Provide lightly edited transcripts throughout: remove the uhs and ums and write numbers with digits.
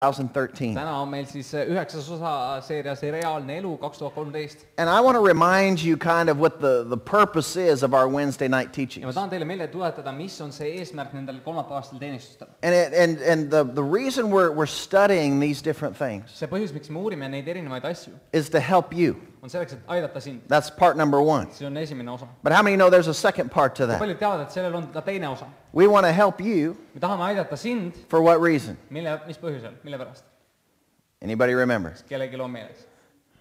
2013. Täna on meil siis 9. osa seerias Reaalne elu 2013. And I want to remind you kind of what the purpose is of our Wednesday night teachings. Ja ma tahan teile meelde tuletada, mis on see eesmärk nendel kolmapäevastel teenistustel. And the reason we're studying these different things See põhjus, miks me uurime neid erinevaid asju, is to help you. on selleks, et aidata sind. That's part number one. See on esimene osa. But how many know there's a second part to that? Paljud teavad, et sellel on ka teine osa. We want to help you Me tahame aidata sind, for what reason? mis põhjusel, mille pärast? Anybody remember? Kellelgi on meeles.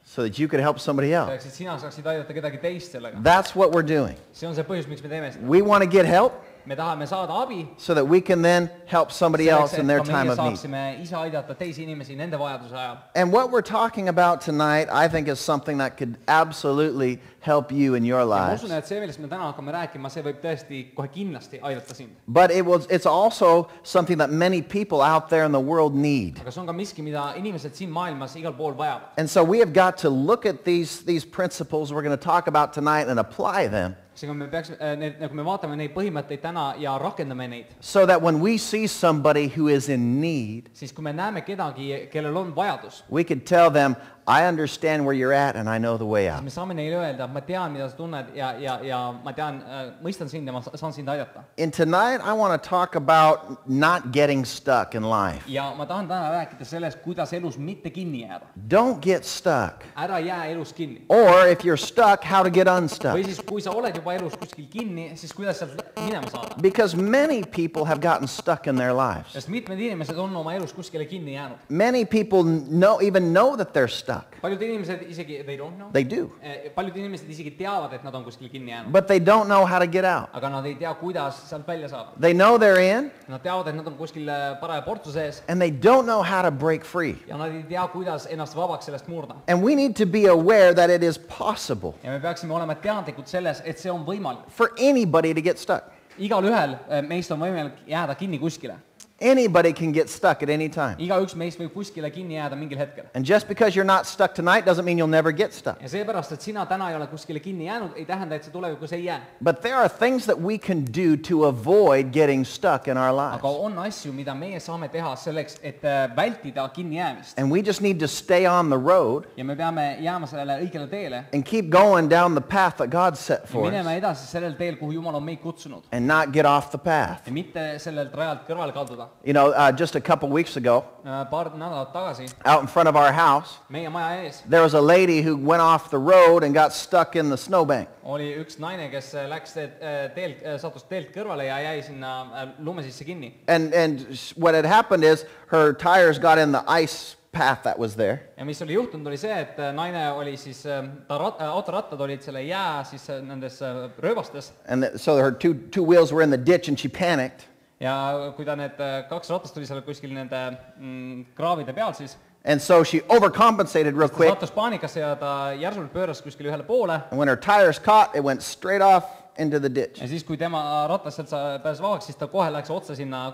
So that you could help somebody else. Selleks, et sina saaksid aidata kedagi teist sellega. That's what we're doing. See on see põhjus, miks me teeme seda. We want to get help Me tahame saada abi, so that we can then help somebody else selleks, in et their ka time meie of need. saaksime ise aidata teisi inimesi nende vajaduse ajal. And what we're talking about tonight, I think, is something that could absolutely help you in your Ja ma lives. usun, et see, millest me täna hakkame rääkima, see võib tõesti kohe kindlasti aidata sind. But it's also something that many people out there in the world need. Aga see on ka miski, mida inimesed siin maailmas igal pool vajavad. And so we have got to look at these principles we're going to talk about tonight and apply them Seega me peaks, kui me vaatame neid põhimõtteid täna ja rakendame neid, so that when we see somebody who is in need, siis kui me näeme kedagi, kellel on vajadus, we could tell them, I understand where you're at and I know the way out. me saame neile öelda, et ma tean, mida sa tunned ja ma tean, mõistan sind ja ma saan sind aidata. And tonight I want to talk about not getting stuck in life. Ja ma tahan täna rääkida sellest, kuidas elus mitte kinni jääda. Don't get stuck. Ära jää elus kinni. Or if you're stuck, how to get unstuck. Või siis, kui sa oled juba elus kuskil kinni, siis kuidas sealt minema saada? Because many people have gotten stuck in their lives. Sest mitmed inimesed on oma elus kuskile kinni jäänud. Many people even know that they're stuck. Paljud inimesed isegi, they don't know. They do. Paljud inimesed isegi teavad, et nad on kuskil kinni jäänud. But they don't know how to get out. Aga nad ei tea, kuidas sealt välja saada. They know they're in. Nad teavad, et nad on kuskil paraja portsu sees. And they don't know how to break free. Ja nad ei tea, kuidas ennast vabaks sellest murda. And we need to be aware that it is possible Ja me peaksime olema teadlikud selles, et see on võimalik. for anybody to get stuck. Igalühel meist on võimalik jääda kinni kuskile. Anybody can get stuck at any time. Igaüks meist võib kuskile kinni jääda mingil hetkel. And just because you're not stuck tonight doesn't mean you'll never get stuck. Ja seepärast, et sina täna ei ole kuskile kinni jäänud, ei tähenda, et see tulevikus ei jää. But there are things that we can do to avoid getting stuck in our lives. Aga on asju, mida meie saame teha selleks, et vältida kinni jäämist. And we just need to stay on the road Ja me peame jääma sellele õigele teele and keep going down the path that God set ja for us minema edasi sellel teel, kuhu Jumal on meid kutsunud. and not get off the path. Ja mitte sellelt rajalt kõrvale kalduda. You know, just a couple weeks ago, Paar nädalat tagasi out in front of our house, meie maja ees there was a lady who went off the road and got stuck in the snowbank. oli üks naine, kes läks sattus teelt kõrvale ja jäi sinna lume sisse kinni. And what had happened is her tires got in the ice path that was there. Ja mis oli juhtunud, oli see, et naine oli siis, autorattad olid selle jää siis nendes rööbastes. And so her two wheels were in the ditch and she panicked. Ja kui ta need kaks ratast tuli seal kuskil nende kraavide peal, siis And so she overcompensated real ta quick. sattus paanikasse ja ta järsult pööras kuskil ühele poole. And when her tires caught, it went straight off into the ditch. Ja siis, kui tema ratas sealt pääses vabaks, siis ta kohe läks otse sinna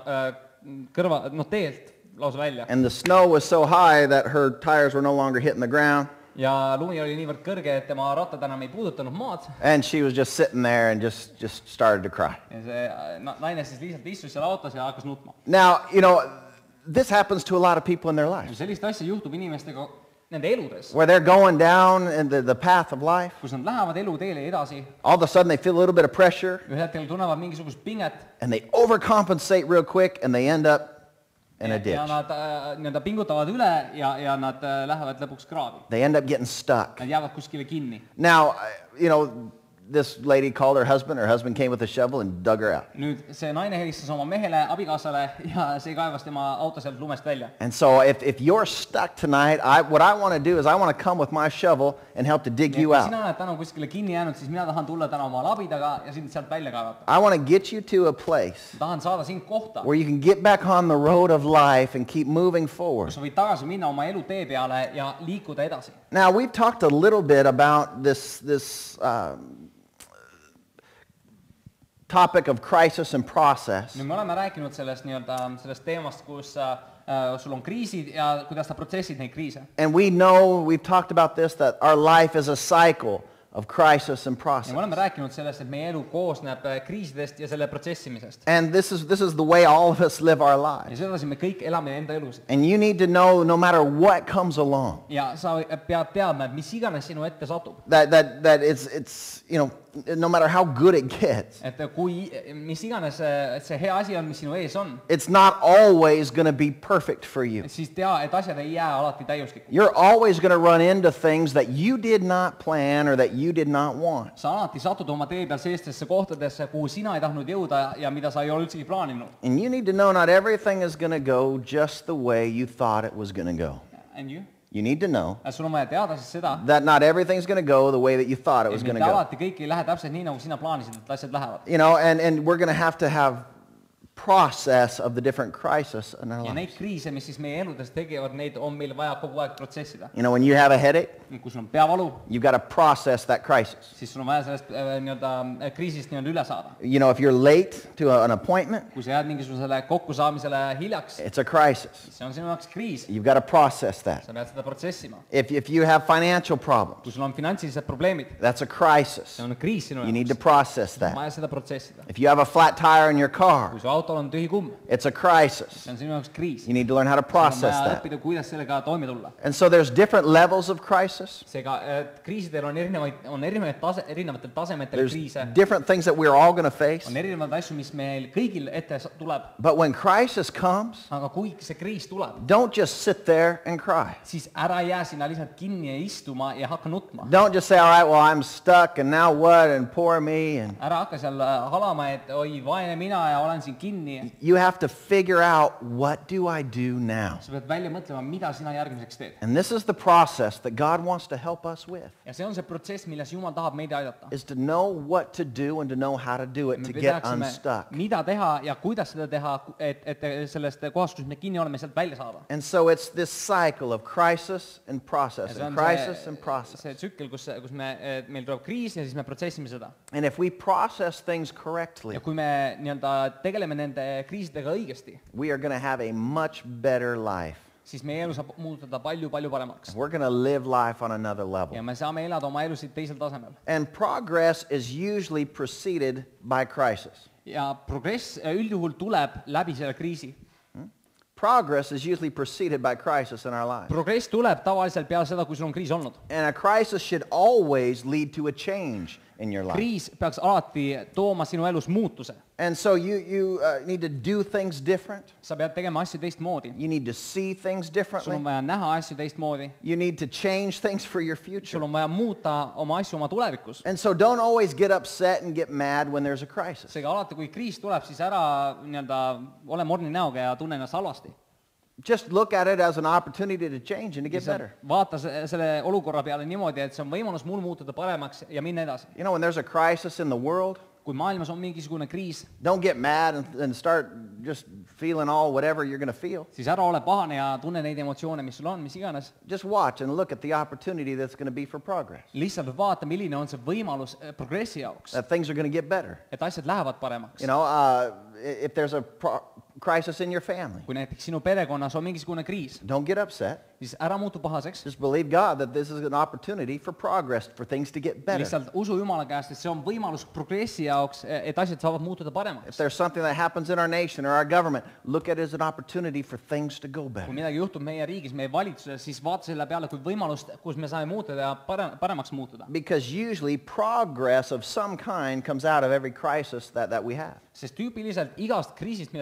teelt lausa välja. And the snow was so high that her tires were no longer hitting the ground. Ja lumi oli niivõrd kõrge, et tema rattad enam ei puudutanud maad. And she was just sitting there and just started to cry. Ja see naine siis lihtsalt istus seal autos ja hakkas nutma. Now, you know, this happens to a lot of people in their lives. Sellist asja juhtub inimestega nende eludes, Where they're going down in the path of life. kus nad lähevad eluteele edasi. All of a sudden they feel a little bit of pressure Ühel hetkel tunnevad mingisugust pinget. and they overcompensate real quick and they end up in a ditch. Ja nad pingutavad üle ja nad lähevad lõpuks kraavi. They end up getting stuck. Nad jäävad kuskile kinni. Now, you know, this lady called her husband. Her husband came with a shovel and dug her out. Nüüd see naine helistas oma mehele, abikaasale ja see kaevas tema auto sealt lumest välja. And so if you're stuck tonight, what I want to do is I want to come with my shovel and help to dig you Kui out. sina oled täna kuskile kinni jäänud, siis mina tahan tulla täna oma labidaga ja sind sealt välja kaevata. I want to get you to a place Tahan saada sind kohta, where you can get back on the road of life and keep moving forward. kus sa võid tagasi minna oma elu tee peale ja liikuda edasi. Now, we've talked a little bit about this topic of crisis and process. Nüüd me oleme rääkinud sellest teemast, kus sul on kriisid ja kuidas sa protsessid neid kriise. And we know, we've talked about this, that our life is a cycle of crisis and ja process. me oleme rääkinud sellest, et meie elu koosneb kriisidest ja selle protsessimisest. And this is the way all of us live our Ja lives. sedasi me kõik elame enda elusid. And you need to know, no matter what comes along, Ja sa pead teadma, et mis iganes sinu ette satub. that it's no matter how good it gets, Et kui, mis iganes see hea asi on, mis sinu ees on, it's not always going to be perfect for you. siis tea, et asjad ei jää alati täiuslikuks. You're always going to run into things that you did not plan or that you did not want. Sa alati satud oma tee peal sellistesse kohtadesse, kuhu sina ei tahtnud jõuda ja mida sa ei ole üldsegi plaaninud. And you need to know not everything is going to go just the way you thought it was going to go. And you? You need to know Sul on vaja teada siis seda, that not everything's going to go the way that you thought it was et going mitte to go. alati kõik ei lähe täpselt nii, nagu sina plaanisid, et asjad lähevad. And we're going to have process of the different crises in our Ja lives. neid kriise, mis siis meie eludes tegevad, neid on meil vaja kogu aeg protsessida. When you have a headache, Kui sul on peavalu, you've got to process that crisis. siis sul on vaja sellest nii-öelda kriisist nii-öelda üle saada. If you're late to an appointment, Kui sa jääd mingisugusele kokkusaamisele hiljaks, it's a crisis. see on sinu jaoks kriis. You've got to process that. Sa pead seda protsessima. If you have financial problems, Kui sul on finantsilised probleemid, that's a crisis. see on kriis sinu You need to jaoks. process On that. vaja seda protsessida. If you have a flat tire in your car, Kui su autol on tühi kumm, it's a crisis. see on sinu jaoks kriis. You need to learn how to On process vaja that. õppida, kuidas sellega toime tulla. And so there's different levels of crisis. Seega kriisidel on erinevatel tasemetel There's kriise, different things that we're all going to face. on erinevaid asju, mis meil kõigil ette tuleb, But when crisis comes, aga kui see kriis tuleb, don't just sit there and cry. siis ära jää sinna lihtsalt kinni ja istuma ja hakka nutma. Don't just say, all right, well, I'm stuck and now what and poor me. And Ära hakka seal halama, et oi, vaene mina ja olen siin kinni. you have to figure out, what do I do now? Sa pead välja mõtlema, mida sina järgmiseks teed. And this is the process that God wants to help us with, Ja see on see protsess, milles Jumal tahab meid aidata. is to know what to do and to know how to do it Me to get peaksime, unstuck. mida teha ja kuidas seda teha, et sellest kohast, kus me kinni oleme, sealt välja saada. And so it's this cycle of crisis and Ja process, see and on crisis and process. see tsükkel, kus meil tuleb kriis ja siis me protsessime seda. And if we process things correctly, Ja kui me nii-öelda tegeleme nende kriisidega õigesti, we are going to have a much better life. siis meie elu saab muutuda palju-palju paremaks. We're going to live life on another level. Ja me saame elada oma elusid teisel tasemel. And progress is usually preceded by crisis. Ja progress üldjuhul tuleb läbi selle kriisi. Progress is usually preceded by crisis in our lives. Progress tuleb tavaliselt peale seda, kui sul on kriis olnud. And a crisis should always lead to a change in your life. Kriis peaks alati tooma sinu elus muutuse. And so you need to do things different. Sa pead tegema asju teistmoodi. You need to see things Sul differently. on vaja näha asju teistmoodi. You need to change things for your Sul future. on vaja muuta oma asju oma tulevikus. And so don't always get upset and get mad when there's a crisis. Seega alati, kui kriis tuleb, siis ära nii-öelda ole morni näoga ja tunne ennast halvasti. Just look at it as an opportunity to change and to get better. Vaata selle olukorra peale niimoodi, et see on võimalus mul muutuda paremaks ja minna edasi. When there's a crisis in the world, Kui maailmas on mingisugune kriis, don't get mad and start just feeling all whatever you're going to feel. siis ära ole pahane ja tunne neid emotsioone, mis sul on, mis iganes. Just watch and look at the opportunity that's going to be for progress. Lihtsalt vaata, milline on see võimalus progressi jaoks, That things are going to get better. et asjad lähevad paremaks. If there's a crisis in your family, Kui näiteks sinu perekonnas on mingisugune kriis, don't get upset. siis ära muutu pahaseks. Just believe God that this is an opportunity for progress, for things to get better. Lihtsalt usu Jumala käest, et see on võimalus progressi jaoks, et asjad saavad muutuda If paremaks. there's something that happens in our nation or our government, look at it as an opportunity for things to go better. Kui midagi juhtub meie riigis, meie valitsuses, siis vaata selle peale kui võimalust, kus me saame muutuda ja paremaks muutuda. Because usually progress of some kind comes out of every crisis that we have. Sest tüüpiliselt igast kriisist,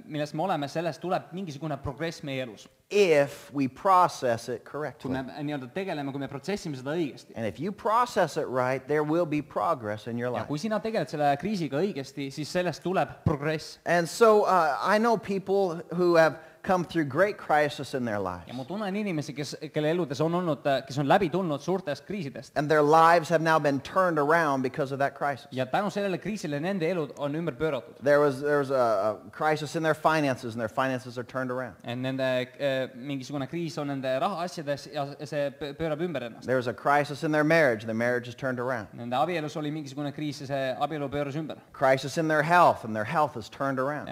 milles me oleme, sellest tuleb mingisugune progress meie elus. If we process it Kui correctly. me nii-öelda tegeleme, kui me protsessime seda õigesti. And if you process it right, there will be progress in your Ja life. kui sina tegeled selle kriisiga õigesti, siis sellest tuleb progress. And so I know people who have come through great crisis in their lives. Ja ma tunnen inimesi, kelle eludes on olnud, kes on läbi tulnud suurtest kriisidest. And their lives have now been turned around because of that crisis. Ja tänu sellele kriisile nende elud on ümber pööratud. There was a crisis in their finances, and their finances are turned around. Nende mingisugune kriis on nende rahaasjades ja see pöörab ümber ennast. There was a crisis in their marriage is turned around. Nende abielus oli mingisugune kriis ja see abielu pööras ümber. Crisis in their health is turned around.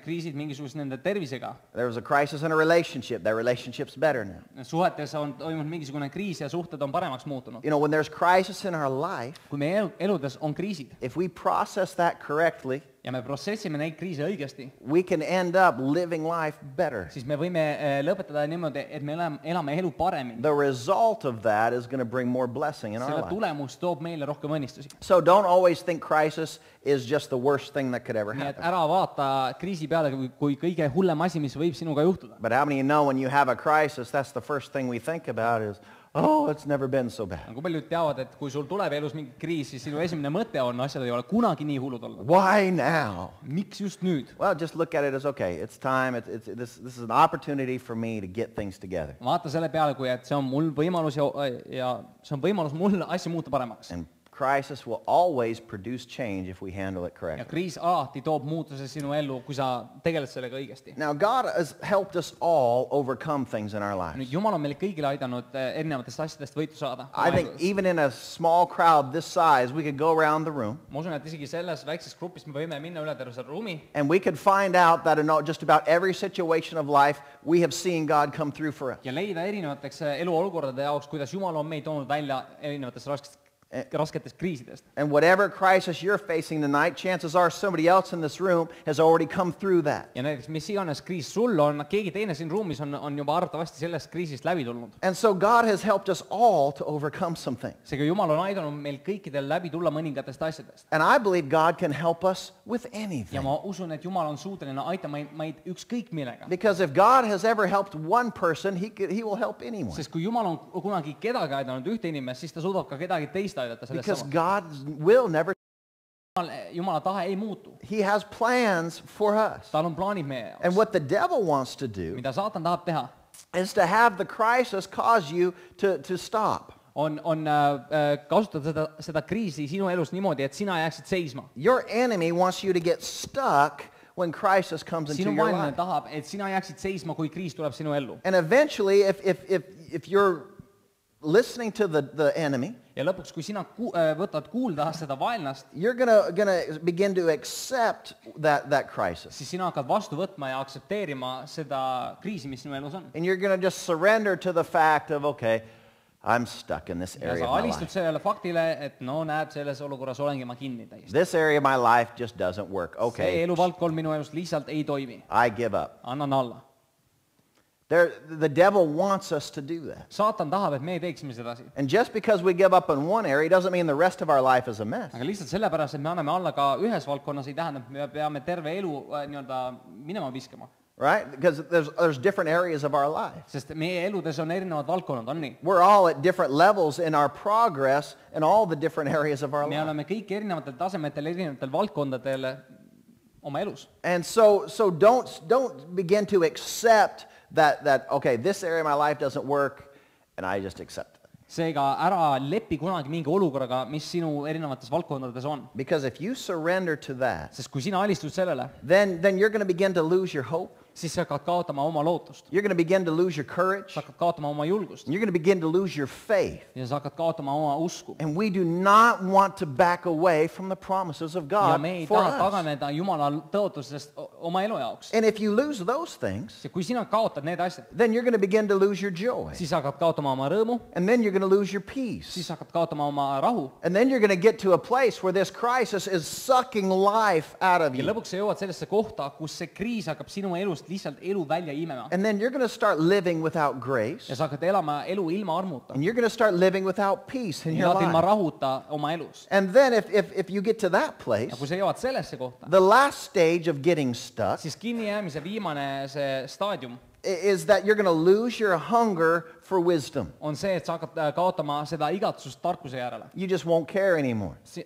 Kriisid mingisuguse nende tervisega. There was a crisis in a relationship. That relationship's better now. Suhetes on toimunud mingisugune kriis ja suhted on paremaks muutunud. You know, when there's crisis in our life, Kui meie eludes on kriisid if we process that correctly, ja me protsessime neid kriise õigesti, we can end up living life better. siis me võime lõpetada niimoodi, et me elame elu paremini. The result of that is going to bring more blessing in our Selle life. tulemus toob meile rohkem õnnistusi. So don't always think crisis is just the worst thing that could ever Nii et happen. ära vaata kriisi peale kui kõige hullem asi, mis võib sinuga juhtuda. But how many of you know when you have a crisis, that's the first thing we think about is, oh, it's never been so bad. Kui paljud teavad, et kui sul tuleb elus mingi kriis, siis sinu esimene mõte on, asjad ei ole kunagi nii hullud olnud. Why now? Miks just nüüd? Well, just look at it as, okay, it's time. This is an opportunity for me to get things together. Vaata selle peale, kui et see on mul võimalus ja see on võimalus mul asju muuta paremaks. And crisis will always produce change if we handle it Ja correctly. kriis alati toob muutuse sinu ellu, kui sa tegeled sellega õigesti. Now, God has helped us all overcome things in our Nüüd lives. Jumal on meile kõigile aidanud erinevatest asjadest võitu saada. I think even in a small crowd this size, we could go around the room Ma usun, et isegi selles väikses grupis me võime minna üle terve selle ruumi and we could find out that in just about every situation of life, we have seen God come through for us. ja leida erinevateks eluolukordade jaoks, kuidas Jumal on meid toonud välja erinevatest rasketest kriisidest. And whatever crisis you're facing tonight, chances are somebody else in this room has already come through that. Ja näiteks mis iganes kriis sul on, keegi teine siin ruumis on juba arvatavasti sellest kriisist läbi tulnud. And so God has helped us all to overcome some things. Seega Jumal on aidanud meil kõikidel läbi tulla mõningatest asjadest. And I believe God can help us with Ja anything. ma usun, et Jumal on suuteline aitama meid ükskõik millega. Because if God has ever helped one person, he will help anyone. Sest kui Jumal on kunagi kedagi aidanud ühte inimest, siis ta suudab ka kedagi teist aidata sellest Because samast. God's will never, Jumala tahe ei muutu. he has plans for us. Tal on plaanid meie And jaoks. what the devil wants to do Mida saatan tahab teha, is to have the crisis cause you to stop. on kasutada seda kriisi sinu elus niimoodi, et sina jääksid seisma. Your enemy wants you to get stuck when crisis comes into Sinu your vaenlane life. tahab, et sina jääksid seisma, kui kriis tuleb sinu ellu. And eventually, if you're listening to the enemy, Ja lõpuks, kui sina võtad kuulda seda vaenlast, you're gonna begin to accept that crisis. siis sina hakkad vastu võtma ja aktsepteerima seda kriisi, mis sinu elus on. And you're gonna just surrender to the fact of, okay, I'm stuck in this Ja area sa of my alistud life. sellele faktile, et no näed, selles olukorras olengi ma kinni täiesti. This area of my life just doesn't work. See Okay, eluvaldkond minu elust lihtsalt ei toimi. I give up. Annan alla. The devil wants us to do that. Saatan tahab, et me teeksime sedasi. And just because we give up in one area doesn't mean the rest of our life is a mess. Aga lihtsalt sellepärast, et me anname alla ka ühes valdkonnas, ei tähenda, et me peame terve elu nii-öelda minema viskama. Right? Because there's different areas of our life. Sest meie eludes on erinevad valdkonnad, on nii? We're all at different levels in our progress in all the different areas of our Me life. oleme kõik erinevatel tasemetel, erinevatel valdkondadel oma elus. And so don't begin to accept that okay, this area of my life doesn't work and I just accept it. Seega ära lepi kunagi mingi olukorraga, mis sinu erinevates valdkondades on. Because if you surrender to that, Sest kui sina alistud sellele, then you're going to begin to lose your hope. siis sa hakkad kaotama oma lootust. You're going to begin to lose your courage. Sa hakkad kaotama oma julgust. You're going to begin to lose your faith. Ja sa hakkad kaotama oma usku. And we do not want to back away from the promises of Ja God me ei for taha us. taganeda Jumala tõotusest oma elu jaoks. And if you lose those things, Ja kui sina kaotad need asjad, then you're going to begin to lose your joy. siis sa hakkad kaotama oma rõõmu, And then you're going to lose your siis peace. sa hakkad kaotama oma rahu. And then you're going to get to a place where this crisis is sucking life out of Ja you. lõpuks sa jõuad sellesse kohta, kus see kriis hakkab sinu elust lihtsalt elu välja imema. And then you're going to start living without grace. Ja sa hakkad elama elu ilma armuta. And you're going to start living without peace in your Ja ilma life. rahuta oma elus. And then if you get to that place, Ja kui sa jõuad sellesse kohta, the last stage of getting stuck siis kinnijäämise viimane see staadium is that you're going to lose your hunger for wisdom. on see, et sa hakkad kaotama seda igatsust tarkuse järele. You just won't care anymore. See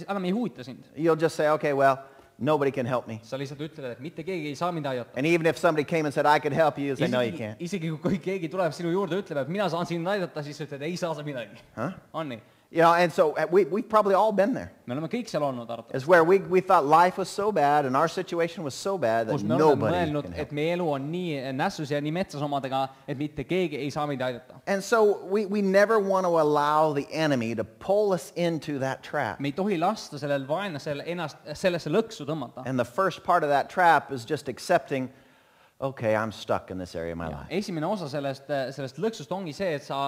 enam ei huvita sind. You'll just say, okay, well, nobody can help me. Sa lihtsalt ütled, et mitte keegi ei saa mind aidata. And even if somebody came and said, I could help you, you'll say, no, you can't. Isegi kui keegi tuleb sinu juurde ja ütleb, et mina saan sind aidata, siis sa ütled, ei saa sa midagi. Huh? On nii? You know, and so we've probably all been there. Me oleme kõik seal olnud arvatavasti. It's where we thought life was so bad and our situation was so bad that Kus me oleme nobody mõelnud, can et help. meie elu on nii nässus ja nii metsas omadega, et mitte keegi ei saa meid aidata. And so we never want to allow the enemy to pull us into that trap. Me ei tohi lasta sellel vaenlasel ennast sellesse lõksu tõmmata. And the first part of that trap is just accepting, okay, I'm stuck in this area of my life. esimene osa sellest lõksust ongi see, et sa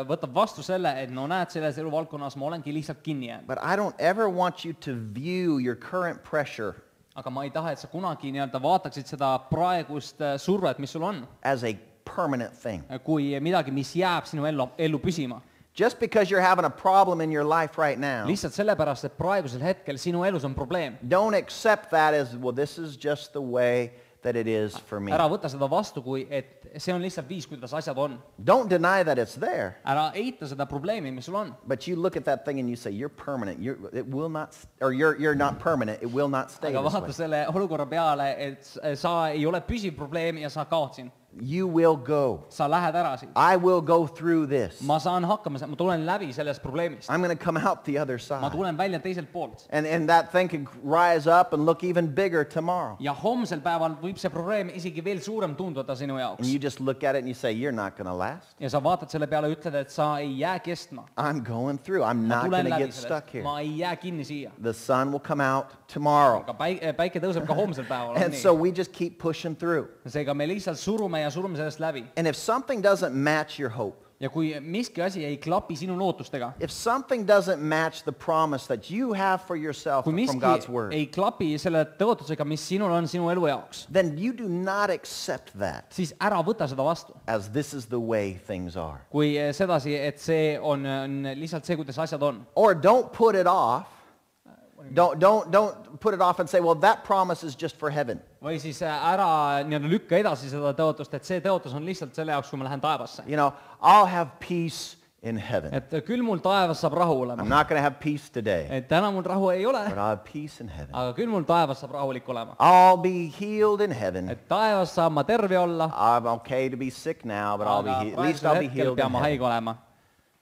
võtab vastu selle, et no näed, selles eluvaldkonnas ma olengi lihtsalt kinni jäänud. But I don't ever want you to view your current pressure aga ma ei taha, et sa kunagi nii-öelda vaataksid seda praegust survet, mis sul on, as a permanent thing. kui midagi, mis jääb sinu ellu püsima. Just because you're having a problem in your life right now, lihtsalt sellepärast, et praegusel hetkel sinu elus on probleem. don't accept that as, well, this is just the way that it is for me. ära võta seda vastu, kui et see on lihtsalt viis, kuidas asjad on. Don't deny that it's there, ära eita seda probleemi, mis sul on. but you look at that thing and you say, you're permanent. It will not, or you're not permanent. It will not stay aga this vaata way. selle olukorra peale, et sa ei ole püsiv probleem ja sa kaod siin. You will go. sa lähed ära siit. I will go through this. ma saan hakkama, ma tulen läbi sellest probleemist. I'm going to come out the other ma side. tulen välja teiselt poolt. And that thing can rise up and look even bigger tomorrow. ja homsel päeval võib see probleem isegi veel suurem tunduda sinu And jaoks. you just look at it and you say, you're not going to last. ja sa vaatad selle peale ja ütled, et sa ei jää kestma. I'm going through. I'm ma not tulen going to läbi get stuck sellest. here. ma ei jää kinni siia. The sun will come out tomorrow. aga päike tõuseb ka homsel päeval. And so we just keep pushing through. seega me lihtsalt surume ja surume sellest läbi. And if something doesn't match your hope, ja kui miski asi ei klapi sinu lootustega, if something doesn't match the promise that you have for yourself kui from God's miski word, ei klapi selle tõotusega, mis sinul on sinu elu jaoks, then you do not accept that siis ära võta seda vastu. as this is the way things are. kui sedasi, et see on lihtsalt see, kuidas asjad on. Or don't put it off. Don't put it off and say, well, that promise is just for heaven. või siis ära nii-öelda lükka edasi seda tõotust, et see tõotus on lihtsalt selle jaoks, kui ma lähen taevasse. You know, I'll have peace in heaven. et küll mul taevas saab rahu I'm olema. not going to have peace today, et täna mul rahu ei ole, but I'll have peace in heaven. aga küll mul taevas saab rahulik olema. I'll be healed in heaven. et taevas saan ma terve olla, I'm okay to be sick now, but I'll be aga at least I'll be praegusel hetkel healed in pean ma heaven. haige olema.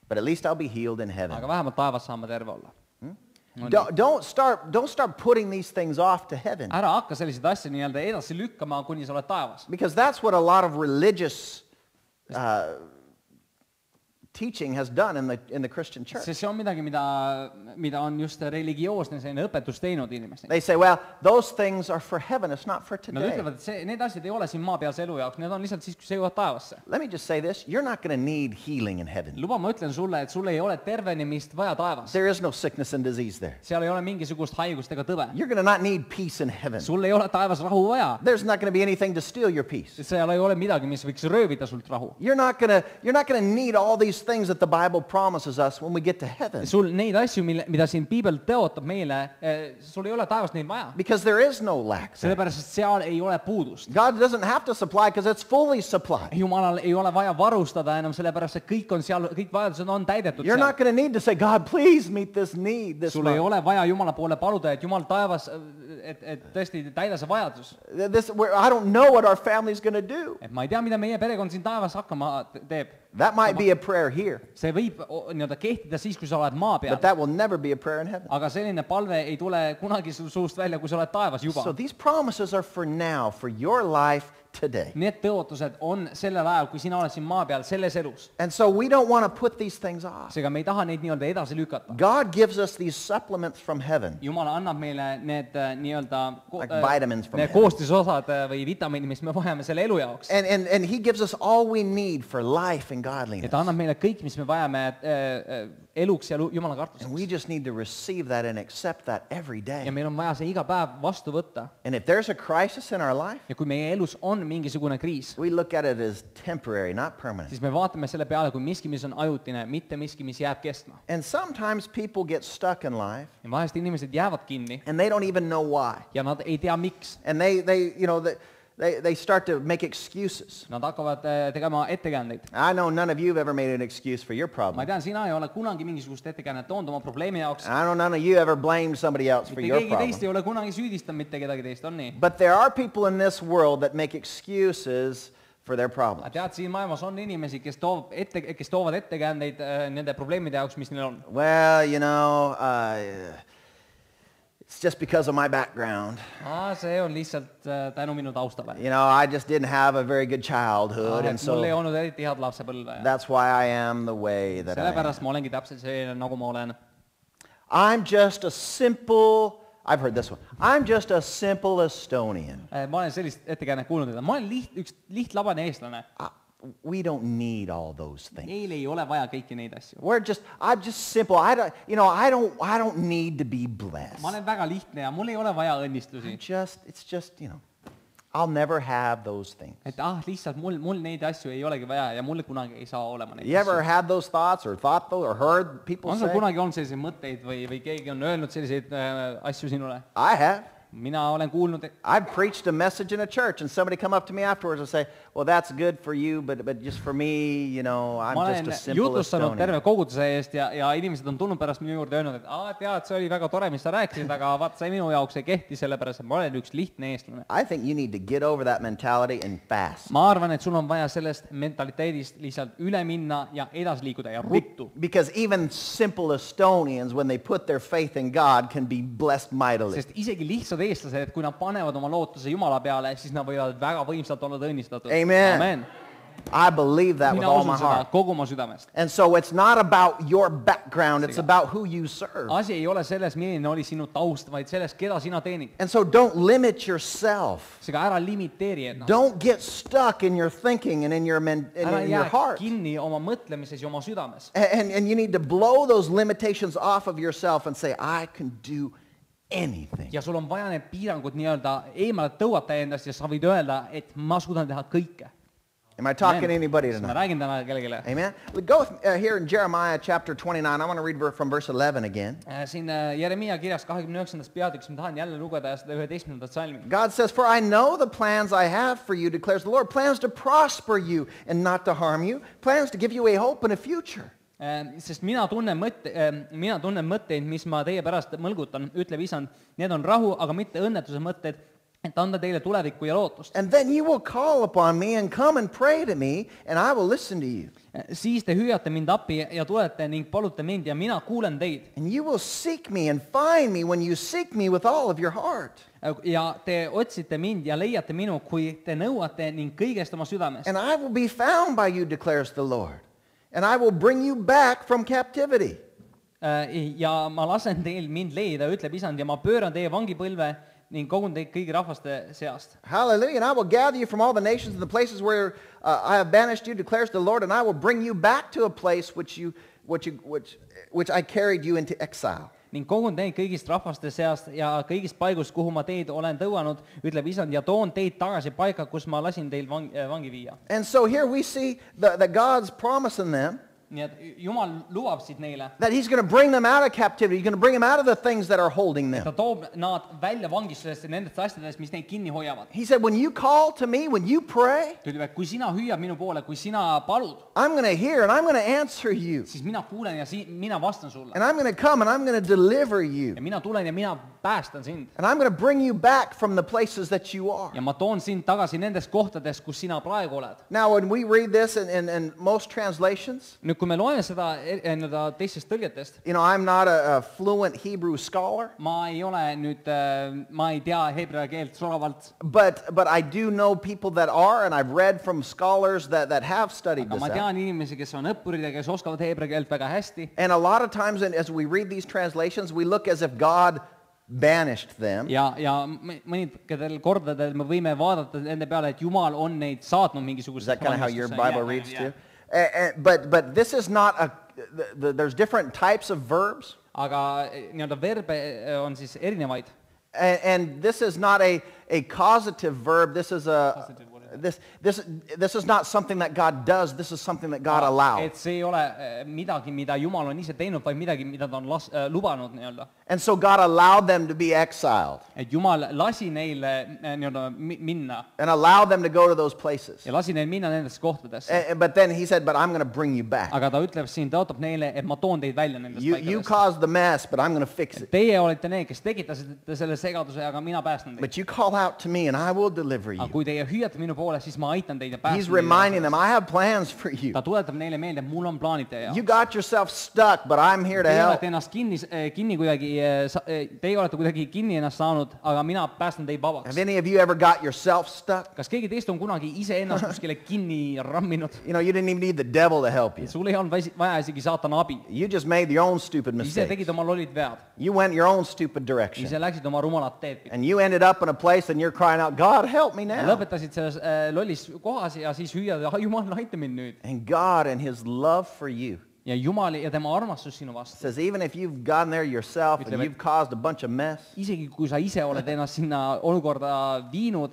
But at least I'll be healed in aga heaven. vähemalt taevas saan ma terve olla. Don't start putting these things off to heaven, ära hakka selliseid asju nii-öelda edasi lükkama, kuni sa oled taevas. because that's what a lot of religious teaching has done in the Christian church. sest see on midagi, mida on just religioosne selline õpetus teinud inimestele. They say, well, those things are for heaven, it's not for Nad today. ütlevad, et need asjad ei ole siin maapealse elu jaoks, need on lihtsalt siis, kui sa jõuad taevasse. Let me just say this, you're not going to need healing in heaven. luba, ma ütlen sulle, et sul ei ole tervenemist vaja taevas. There is no sickness and disease there. seal ei ole mingisugust haigust ega tõbe. You're going to not need peace in heaven. sul ei ole taevas rahu vaja. There's not going to be anything to steal your peace. seal ei ole midagi, mis võiks röövida sult rahu. You're not going to need all these things that the Bible promises us when we get to heaven, sul neid asju, mida siin piibel tõotab meile, sul ei ole taevas neid vaja. because there is no lack there. sellepärast, et seal ei ole puudust. God doesn't have to supply because it's fully supplied. Jumalal ei ole vaja varustada enam, sellepäest, et kõik on seal, kõik vajadused on täidetud You're seal. not going to need to say, God, please meet this need this sul ei month. ole vaja Jumala poole paluda, et Jumal taevas, et tõesti täida see vajadus. I don't know what our family's going to do. et ma ei tea, mida meie perekond siin taevas hakkama teeb. That might be a prayer here, see võib nii-öelda kehtida siis, kui sa oled maa peal. but that will never be a prayer in heaven. aga selline palve ei tule kunagi sul suust välja, kui sa oled taevas juba. So these promises are for now, for your life today. Need tõotused on sellel ajal, kui sina oled siin maa peal, selles elus. And so we don't want to put these things off. seega me ei taha neid nii-öelda edasi lükata. God gives us these supplements from heaven. Jumal annab meile need nii-öelda Like vitamins from need heaven. koostisosad või vitamiinid, mis me vajame selle elu jaoks. And he gives us all we need for life and ja godliness. ta annab meile kõik, mis me vajame eluks ja Jumala And we kartuseks. just need to receive that and accept that every day. ja meil on vaja see iga päev vastu võtta. And if there's a crisis in our life, ja kui meie elus on mingisugune kriis, we look at it as temporary, not permanent. siis me vaatame selle peale kui miski, mis on ajutine, mitte miski, mis jääb kestma. And sometimes people get stuck in life ja vahest inimesed jäävad kinni and they don't even know why. ja nad ei tea, miks. And they start to make excuses. Nad hakkavad tegema ettekäändeid. I know none of you have ever made an excuse for your ma problem. tean, sina ei ole kunagi mingisugust ettekäänet toonud oma probleemi jaoks. I know none of you ever blamed somebody else for mitte your keegi teist problem. ei ole kunagi süüdistanud mitte kedagi teist, on nii? But there are people in this world that make excuses for their aga problems. tead, siin maailmas on inimesi, kes toovad ettekäändeid nende probleemide jaoks, mis neil on. Well, it's just because of my background. see on lihtsalt tänu minu taustale. I just didn't have a very good childhood, and mul ei so olnud eriti head lapsepõlve. that's why I am the way that I am. sellepärast ma olengi täpselt selline, nagu ma olen. I'm just a simple I've heard this one. I'm just a simple Estonian. Ma olen sellist ettekäänet kuulnud, et ma olen üks lihtlabane eestlane. We don't need all those things. Meil ei ole vaja kõiki neid asju. I'm just simple. I don't need to be blessed. Ma olen väga lihtne ja mul ei ole vaja õnnistusi. It's just, I'll never have those things. Et lihtsalt mul neid asju ei olegi vaja ja mul kunagi ei saa olema neid You ever asju. had those thoughts or thought those or heard people On sul say? kunagi olnud selliseid mõtteid või keegi on öelnud selliseid asju sinule? I have. Mina olen kuulnud, I've preached a message in a church and somebody come up to me afterwards and say, well, that's good for you, but just for me, I'm ma just olen a simple jutustanud Estonian. terve koguduse eest ja inimesed on tulnud pärast minu juurde öelnud, et tead, see oli väga tore, mis sa rääkisid, aga vaat see minu jaoks ei kehti, sellepärast et ma olen üks lihtne eestlane. I think you need to get over that mentality and fast. Ma arvan, et sul on vaja sellest mentaliteedist lihtsalt üle minna ja edasi liikuda ja ruttu. Because even simple Estonians, when they put their faith in God, can be blessed mightily. Sest isegi lihtsad eestlased, kui nad panevad oma lootuse Jumala peale, siis nad võivad väga võimsalt olla õnnistatud. Amen. I believe that with Mina all usun my seda heart. kogu oma südamest. And so it's not about your background, it's about who you serve. Asi ei ole selles, milline oli sinu taust, vaid selles, keda sina teenid. And so don't limit yourself. Seega ära limiteeri ennast. Don't get stuck in your thinking and in your Ära in your jää heart. kinni oma mõtlemises ja oma südames. And you need to blow those limitations off of yourself and say, I can do anything. Ja sul on vaja need piirangud nii-öelda eemale tõuata endast ja sa võid öelda, et ma suudan teha kõike. Am I talking to anybody Ma tonight? räägin täna kellelegi. Amen. Go with, here in Jeremiah chapter 29. I want to read from verse 11 again. Siin Jeremia kirjas 29. peatükis ma tahan jälle lugeda seda 11. salmi. God says, for I know the plans I have for you, declares the Lord, plans to prosper you and not to harm you, plans to give you a hope and a future. Sest mina tunnen mõtteid, mis ma teie pärast mõlgutan, ütleb Isand. Need on rahu, aga mitte õnnetuse mõtted, et anda teile tulevikku ja lootust. And then you will call upon me and come and pray to me, and I will listen to you. Siis te hüüate mind appi ja tulete ning palute mind ja mina kuulen teid. And you will seek me and find me when you seek me with all of your heart. Ja te otsite mind ja leiate minu, kui te nõuate ning kõigest oma südamest. And I will be found by you, declares the Lord. And I will bring you back from captivity. Ja ma lasen teil mind leida, ütleb Isand, ja ma pööran teie vangipõlve ning kogun teid kõigi rahvaste seast. Hallelujah. And I will gather you from all the nations and the places where I have banished you, declares the Lord, and I will bring you back to a place which I carried you into exile. Ning kogun teid kõigist rahvaste seast ja kõigist paigust, kuhu ma teid olen tõuanud, ütleb Isand, ja toon teid tagasi paika, kus ma lasin teil vangi viia. And so here we see that God's promising them Nii et Jumal lubab siit neile, that he's going to bring them out of captivity. He's going to bring them out of the things that are holding ta them. toob nad välja vangistusest ja nendest asjadest, mis neid kinni hoiavad. He said, when you call to me, when you pray, Ta ütleb, et kui sina hüüad minu poole, kui sina palud, I'm going to hear and I'm going to answer you. siis mina kuulen ja mina vastan sulle. And I'm going to come and I'm going to deliver you. Ja mina tulen ja mina päästan sind. And I'm going to bring you back from the places that you are. Ja ma toon sind tagasi nendest kohtadest, kus sina praegu oled. Now, when we read this in most translations, Nüüd, kui me loeme seda teistest tõlgetest, I'm not a fluent Hebrew scholar, ma ei ole nüüd, ma ei tea heebrea keelt soravalt, but I do know people that are, and I've read from scholars that have studied aga this ma out. tean inimesi, kes on õppurid ja kes oskavad heebrea keelt väga hästi. And a lot of times as we read these translations, we look as if God banished them. Ja mõnidel kordadel me võime vaadata nende peale, et Jumal on neid saatnud Is mingisugusesse that kind of how your vangistusse. Bible reads too? But this is not there's different types of verbs. Aga nii-öelda verbe on siis erinevaid. And this is not a causative verb. This is this is not something that God does. This is something that God allows. Et see ei ole midagi, mida Jumal on ise teinud, vaid midagi, mida ta on lubanud nii-öelda. And so God allowed them to be exiled Et Jumal lasi neil nii-öelda minna and allowed them to go to those places. ja lasi neil minna nendesse kohtadesse. But then he said, but I'm going to bring you back. Aga ta ütleb siin, ta ootab neile, et ma toon teid välja nendest You paikadest. caused the mess, but I'm going to fix it. Teie olete need, kes tekitasite selle segaduse, aga mina päästan teid. But you call out to me and I will deliver Aga you. kui teie hüüate minu poole, siis ma aitan teid ja He's päästan reminding teid. them, I have plans for you. Ta tuletab neile meelde, et mul on plaanid teie You jaoks. got yourself stuck, but I'm here to Teie help. olete ennast kinni kuidagi, teie olete kuidagi kinni ennast saanud, aga mina päästan teid vabaks. Have any of you ever got yourself stuck? Kas keegi teist on kunagi iseennast kuskile kinni ramminud? You know, you didn't even need the devil to help you. Sul ei olnud vaja isegi saatana abi. You just made your own stupid Ise mistakes. tegid oma lollid vead. You went your own stupid direction. Ise läksid oma rumalat teed pidi. And you ended up in a place and you're crying out, God, help me now. Lõpetasid selles lollis kohas ja siis hüüad, Jumal, aita mind nüüd. And God and his love for you Ja Jumal ja tema armastus sinu vastu. says, even if you've gotten there yourself and Ütleme, you've caused a bunch of mess, Isegi kui sa ise oled ennast sinna olukorda viinud,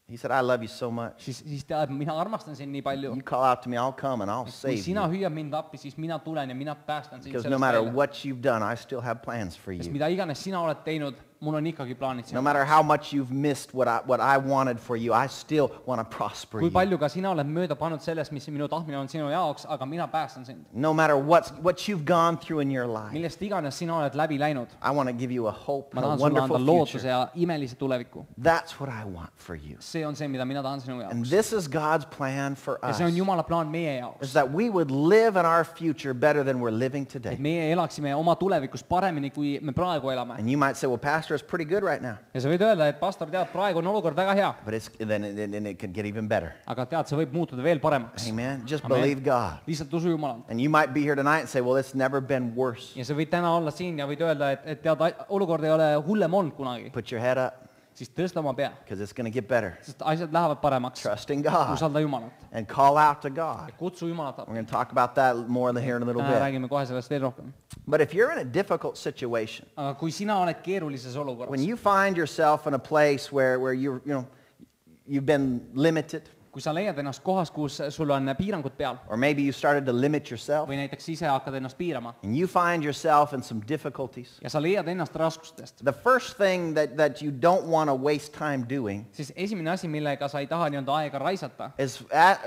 he said, I love you so much. siis tead, mina armastan sind nii palju. You call out to me, I'll come and I'll Kui save sina you. hüüad mind appi, siis mina tulen ja mina päästan sind Because no sellest matter välja. what you've done, I still have plans for Sest you. mida iganes sina oled teinud, mul on ikkagi plaanid No sinu. matter how much you've missed what I wanted for you, I still want to prosper Kui you. palju ka sina oled mööda pannud sellest, mis minu tahtmine on sinu jaoks, aga mina päästan sind. No matter what you've gone through in your life, Millest iganes sina oled läbi läinud. I want to give you a hope Ma and a tahan sulle anda wonderful lootuse future. ja imelise tuleviku. That's what I want for you. See on see, mida mina tahan sinu And jaoks. this is God's plan for Ja us, see on Jumala plaan meie is jaoks. that we would live in our future better than we're living Et today. meie elaksime oma tulevikus paremini, kui me praegu elame. And you might say, well, Pastor, it's pretty good right now. Ja sa võid öelda, et pastor, tead, praegu on olukord väga hea. But then it could get even better. Aga tead, see võib muutuda veel paremaks. Amen. Just Amen. believe God. Lihtsalt usu Jumalat. And you might be here tonight and say, well, it's never been worse. Ja sa võid täna olla siin ja võid öelda, et tead, olukord ei ole hullem olnud kunagi. Put your head up Siis tõsta oma pea. because it's going to get better. Sest asjad lähevad paremaks. Trust in God Usalda Jumalat. and call out to God. Kutsu Jumalat We're appi. going to talk about that more here in a little bit. Räägime kohe sellest veel rohkem. But if you're in a difficult situation, Aga kui sina oled keerulises when olukorras, you find yourself in a place where you've been limited, kui sa leiad ennast kohas, kus sul on piirangud peal or maybe you started to limit yourself, või näiteks ise hakkad ennast piirama and you find yourself in some difficulties, ja sa leiad ennast raskustest, the first thing that you don't want to waste time doing siis esimene asi, millega sa ei taha nii-öelda aega raisata, is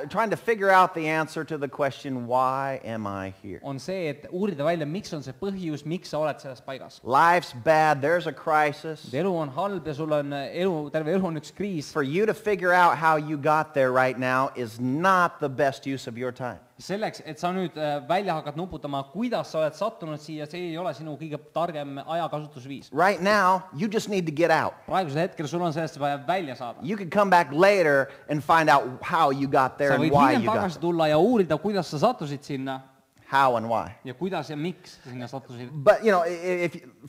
trying to figure out the answer to the question, why am I here? on see, et uurida välja, miks on see põhjus, miks sa oled selles paigas. Life's bad, there's a crisis. Elu on halb ja sul on terve elu on üks kriis. For you to figure out how you got there right now is not the best use of your time. Selleks, et sa nüüd välja hakkad nuputama, kuidas sa oled sattunud siia, see ei ole sinu kõige targem ajakasutusviis. Right now, you just need to get out. Praegusel hetkel sul on sellest vaja välja saada. You can come back later and find out how you got there Sa and võid why hiljem you got tagasi there. tulla ja uurida, kuidas sa sattusid sinna How and why. ja kuidas ja miks sa sinna sattusid. But, you know,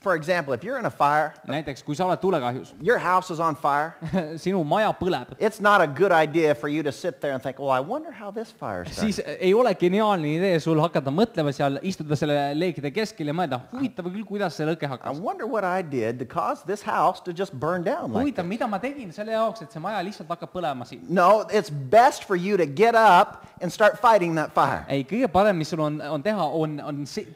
for example, if you're in a fire, Näiteks, kui sa oled tulekahjus, your house is on fire, sinu maja põleb, it's not a good idea for you to sit there and think, well, I wonder how this fire started. siis ei ole geniaalne idee sul hakata mõtlema seal, istuda selle leekide keskel ja mõelda, huvitav küll, kuidas see lõke I hakkas. wonder what I did to cause this house to just burn down like Huvitav, mida ma tegin selle jaoks, et see maja lihtsalt hakkab põlema siin. No, it's best for you to get up and start fighting that fire. Ei, kõige parem, mis sul on teha, on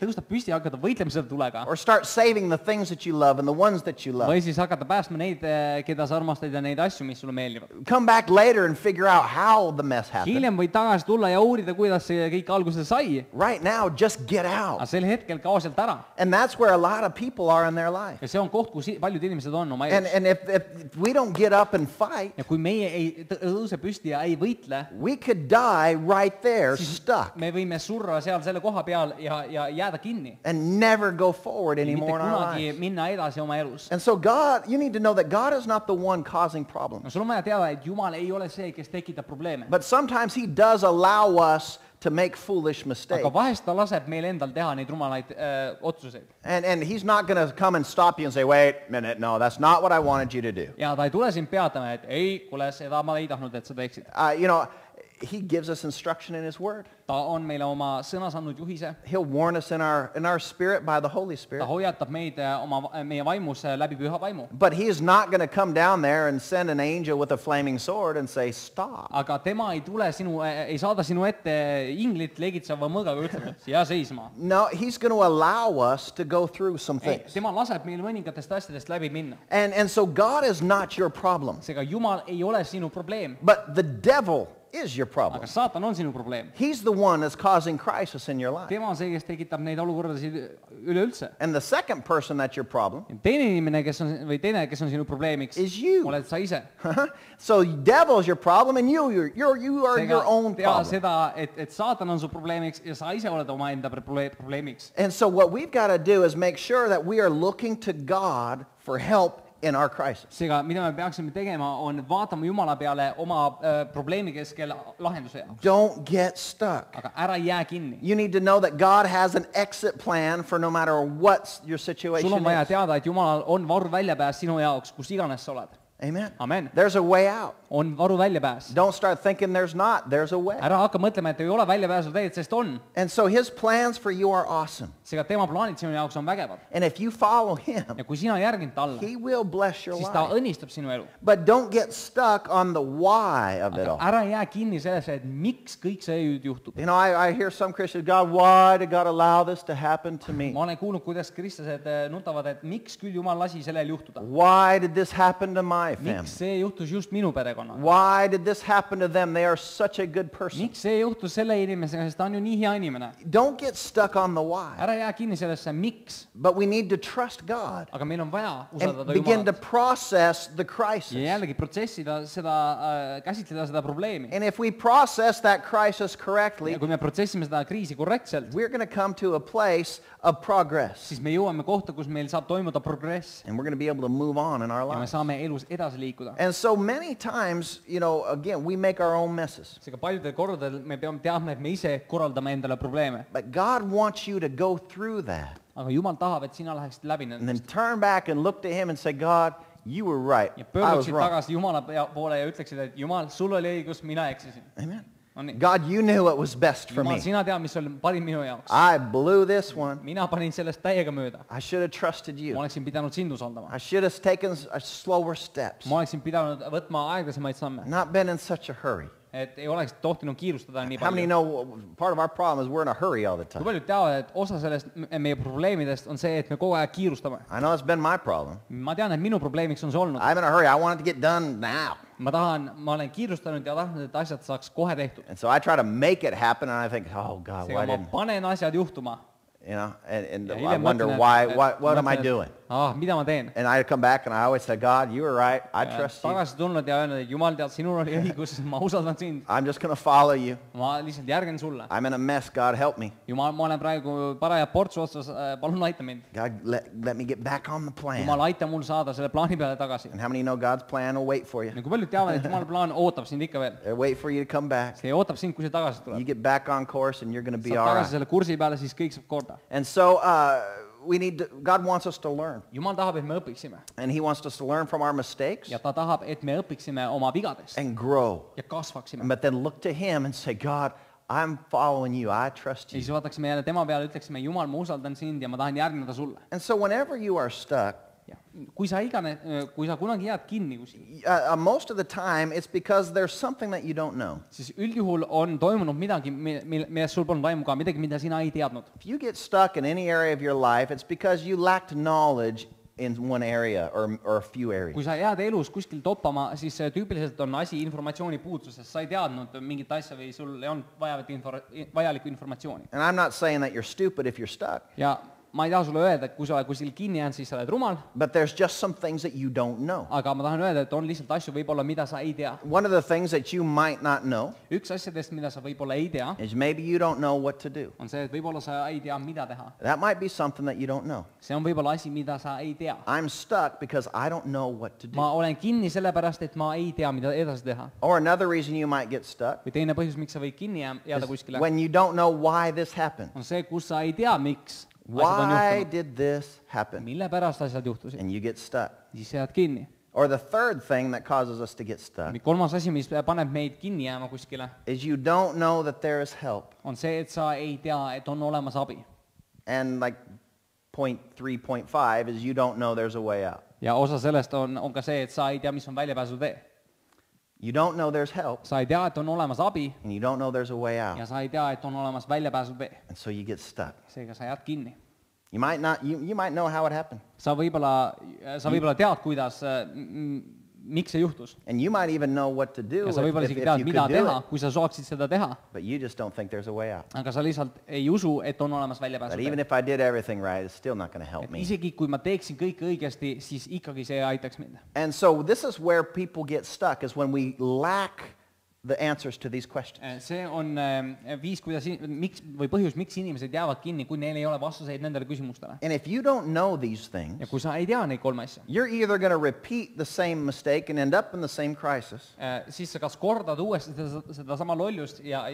tõusta püsti ja hakata võitlema selle tulega. Or start saving the things that you love and the ones that you love. Või siis hakata päästma neid, keda sa armastad ja neid asju, mis sulle meeldivad. Come back later and figure out how the mess happened. Hiljem võid tagasi tulla ja uurida, kuidas see kõik alguse sai. Right now, just get Aga out. sel hetkel kao sealt ära. And that's where a lot of people are in their life. Ja see on koht, kus paljud inimesed on oma And, elus. and if we don't get up and fight, Ja kui meie ei tõuse püsti ja ei võitle, we could die right there, stuck, me võime surra seal selle koha peal ja jääda kinni. and never go forward Mitte anymore in our kunagi lives. minna edasi oma elus. And so God, you need to know that God is not the one causing No problems. sul on vaja teada, et Jumal ei ole see, kes tekitab probleeme. But sometimes He does allow us to make foolish mistakes. Aga vahest ta laseb meil endal teha neid rumalaid otsuseid. And He's not going to come and stop you and say, wait a minute, no, that's not what I wanted you to do. Ja ta ei tule sind peatama, et ei, kuule, seda ma ei tahtnud, et sa teeksid. You know, He gives us instruction in His Word. Ta on meile oma sõnas andnud juhise. He'll warn us in our spirit by the Holy Ta Spirit. hoiatab meid meie vaimus läbi püha vaimu. But He is not going to come down there and send an angel with a flaming sword and say, stop. Aga tema ei tule ei saada sinu ette inglit legitseva mõõgaga ja ütleb, et jää seisma. No, He's going to allow us to go through some Ei, things. tema laseb meil mõningatest asjadest läbi minna. And so God is not your problem. Seega Jumal ei ole sinu probleem. But the devil is your problem. aga saatan on sinu probleem. He's the one that's causing crisis in your life. tema on see, kes tekitab neid olukordasid üleüldse. And the second person that's your problem teine inimene, kes on sinu probleemiks, is you. oled sa ise. So devil is your problem and you are your own tea problem. seda, et saatan on su probleemiks ja sa ise oled omaenda probleemiks. And so what we've got to do is make sure that we are looking to God for help in our crisis. seega, mida me peaksime tegema, on vaatama Jumala peale oma probleemi keskel lahenduse jaoks. Don't get stuck. aga ära jää kinni. You need to know that God has an exit plan for no matter what your situation sul on vaja is. teada, et Jumalal on varu väljapääs sinu jaoks, kus iganes sa oled. Amen. Amen. There's a way out. on varu väljapääs. Don't start thinking there's not. There's a way. ära hakka mõtlema, et ei ole väljapääsu teed, sest on. And so his plans for you are awesome. seega tema plaanid sinu jaoks on vägevad. And if you follow him, ja kui sina järgid talle, he will bless your siis ta life. õnnistab sinu elu. But don't get stuck on the why of it aga all. ära jää kinni sellesse, et miks kõik see nüüd juhtub. You know, I hear some Christians, God, why did God allow this to happen to me? ma olen kuulnud, kuidas kristlased nutavad, et miks küll Jumal lasi sellel juhtuda. Why did this happen to my family? miks see juhtus just minu perekonnal? Why did this happen to them? They are such a good person. miks see juhtus selle inimesega, sest ta on ju nii hea inimene. Don't get stuck on the why. ära jää kinni sellesse, miks. But we need to trust God aga meil on vaja and usaldada begin to Jumalat. process the ja crisis. jällegi protsessida seda, käsitleda seda probleemi. And if we process that crisis correctly, ja kui me protsessime seda kriisi korrektselt, we're going to come to a place of progress. siis me jõuame kohta, kus meil saab toimuda progress. And we're going to be able to move on in our ja me lives. saame elus edasi liikuda. And so many times, you know, again, we make our own messes. seega paljudel kordadel me peame teadma, et me ise korraldame endale probleeme. But God wants you to go through that aga Jumal tahab, et sina läheksid läbi and nendest. then turn back and look to him and say, God, you were right. ja I was pöörduksid wrong. tagasi Jumala poole ja ütleksid, et Jumal, sul oli õigus, mina eksisin. Amen. on nii. God, you knew what was best for Jumal, me. sina tead, mis oli parim minu jaoks. I blew this one. mina panin sellest täiega mööda. I should have trusted ma you. oleksin pidanud sind usaldama. I should have taken slower steps. ma oleksin pidanud võtma aeglasemaid samme. Not been in such a hurry. et ei oleks tohtinud kiirustada nii How many palju. know part of our problem is we're in a hurry all the kui time? paljud teavad, et osa sellest meie probleemidest on see, et me kogu aeg kiirustame. I know it's been my problem. ma tean, et minu probleemiks on see olnud. I'm in a hurry. I want it to get done now. ma olen kiirustanud ja tahtnud, et asjad saaks kohe tehtud. And so I try to make it happen, and I think, oh, God, why seega ma didn't... panen asjad juhtuma. You know, and ja I hiljem wonder mõtlen, why, what am I doing? mida ma teen? And I come back and I always say, God, you were right. I trust you. tagasi tulnud ja öelnud, et Jumal, tead, sinul oli õigus, ma usaldan sind. I'm just going to follow you. ma lihtsalt järgin sulle. I'm in a mess. God, help me. Jumal, ma olen praegu paraja portsu otsas, palun aita mind. God, let me get back on the plan. Jumal, aita mul saada selle plaani peale tagasi. And how many know God's plan will wait for you? nagu paljud teavad, et Jumala plaan ootab sind ikka veel. They'll wait for you to come back. see ootab sind, kui sa tagasi You tuled. get back on course and you're going to be saad all tagasi right. selle kursi peale, siis kõik saab korda. And so we need to, God wants us to learn. Jumal tahab, et me õpiksime. And he wants us to learn from our mistakes ja ta tahab, et me õpiksime oma vigadest and grow. ja kasvaksime. But then look to him and say, God, I'm following you. I trust ja you. siis vaataksime jälle tema peale, ütleksime, Jumal, ma usaldan sind ja ma tahan järgneda sulle. And so whenever you are stuck, ja kui sa kunagi jääd kinni kuskil, most of the time it's because there's something that you don't know. siis üldjuhul on toimunud midagi, millest sul polnud aimu ka, midagi, mida sina ei teadnud. If you get stuck in any area of your life, it's because you lacked knowledge in one area or a few areas. kui sa jääd elus kuskil toppama, siis tüüpiliselt on asi informatsiooni puuduses, sa ei teadnud mingit asja või sul ei olnud vajalikku informatsiooni. And I'm not saying that you're stupid if you're stuck, ja ma ei taha sulle öelda, et kui sa oled kuskil kinni jäänud, siis sa oled rumal, but there's just some things that you don't know. aga ma tahan öelda, et on lihtsalt asju võib-olla, mida sa ei tea. One of the things that you might not know üks asjadest, mida sa võib-olla ei tea, is maybe you don't know what to do. on see, et võib-olla sa ei tea, mida teha. That might be something that you don't know. see on võib-olla asi, mida sa ei tea. I'm stuck because I don't know what to do. ma olen kinni sellepärast, et ma ei tea, mida edasi teha. Or another reason you might get stuck või teine põhjus, miks sa võid kinni jääda is kuskile, when you don't know why this happened. on see, kus sa ei tea, miks asjad on Why juhtunud. did this happen? mille pärast asjad juhtusid. And you get stuck. siis sa jääd kinni. Or the third thing that causes us to get stuck kolmas asi, mis paneb meid kinni jääma kuskile, is you don't know that there is help. on see, et sa ei tea, et on olemas abi. And like point 3.5 is you don't know there's a way out. ja osa sellest on ka see, et sa ei tea, mis on väljapääsutee. You don't know there's help, sa ei tea, et on olemas abi and you don't know there's a way ja out. sa ei tea, et on olemas väljapääsutee. And so you get stuck. seega sa jääd kinni. You might not, you might know how it happened. sa võib-olla tead, kuidas, miks see juhtus. And you might even know what to do Ja sa võib-olla isegi tead, you mida could do teha, it, kui sa saaksid seda teha. but you just don't think there's a way out. Aga sa lihtsalt ei usu, et on olemas But väljapääsu even tee. if I did everything right, it's still not going to help Et me. isegi kui ma teeksin kõike õigesti, siis ikkagi see aitaks mind. And so this is where people get stuck, is when we lack the answers to these questions. See on viis, kuidas, miks, või põhjus, miks inimesed jäävad kinni, kui neil ei ole vastuseid nendele küsimustele. And if you don't know these Ja things, kui sa ei tea neid kolme asja, you're either going to repeat the same mistake and end up in the same crisis, siis sa kas kordad uuesti sedasama lollust ja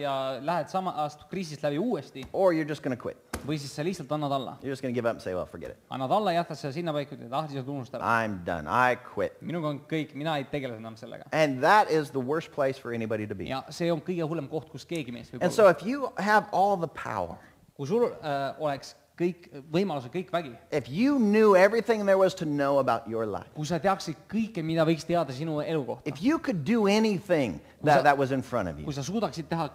lähed samast kriisist läbi uuesti, or you're just going to quit. või siis sa lihtsalt annad alla. You're just going to give up and say, well, forget it. Annad alla, jätad selle sinna paika, et lihtsalt unustad ära. I'm done. I quit. Minuga on kõik, mina ei tegele enam sellega. And that is the worst place for anybody to be. Ja see on kõige hullem koht, kus keegi meist võib And so olla. if you have all the power, Kui sul oleks kõik võimalused, kõik vägi, if you knew everything there was to know about your life, kui sa teaksid kõike, mida võiks teada sinu elu kohta, if you could do anything that was in front of you, kui sa suudaksid teha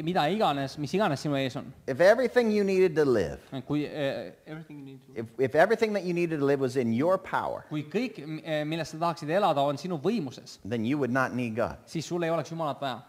mida iganes, mis iganes sinu ees on, if everything you needed to live, kui everything you need to- if everything that you needed to live was in your power, kui kõik, millest sa tahaksid elada, on sinu võimuses, then you would not need God. siis sul ei oleks Jumalat vaja.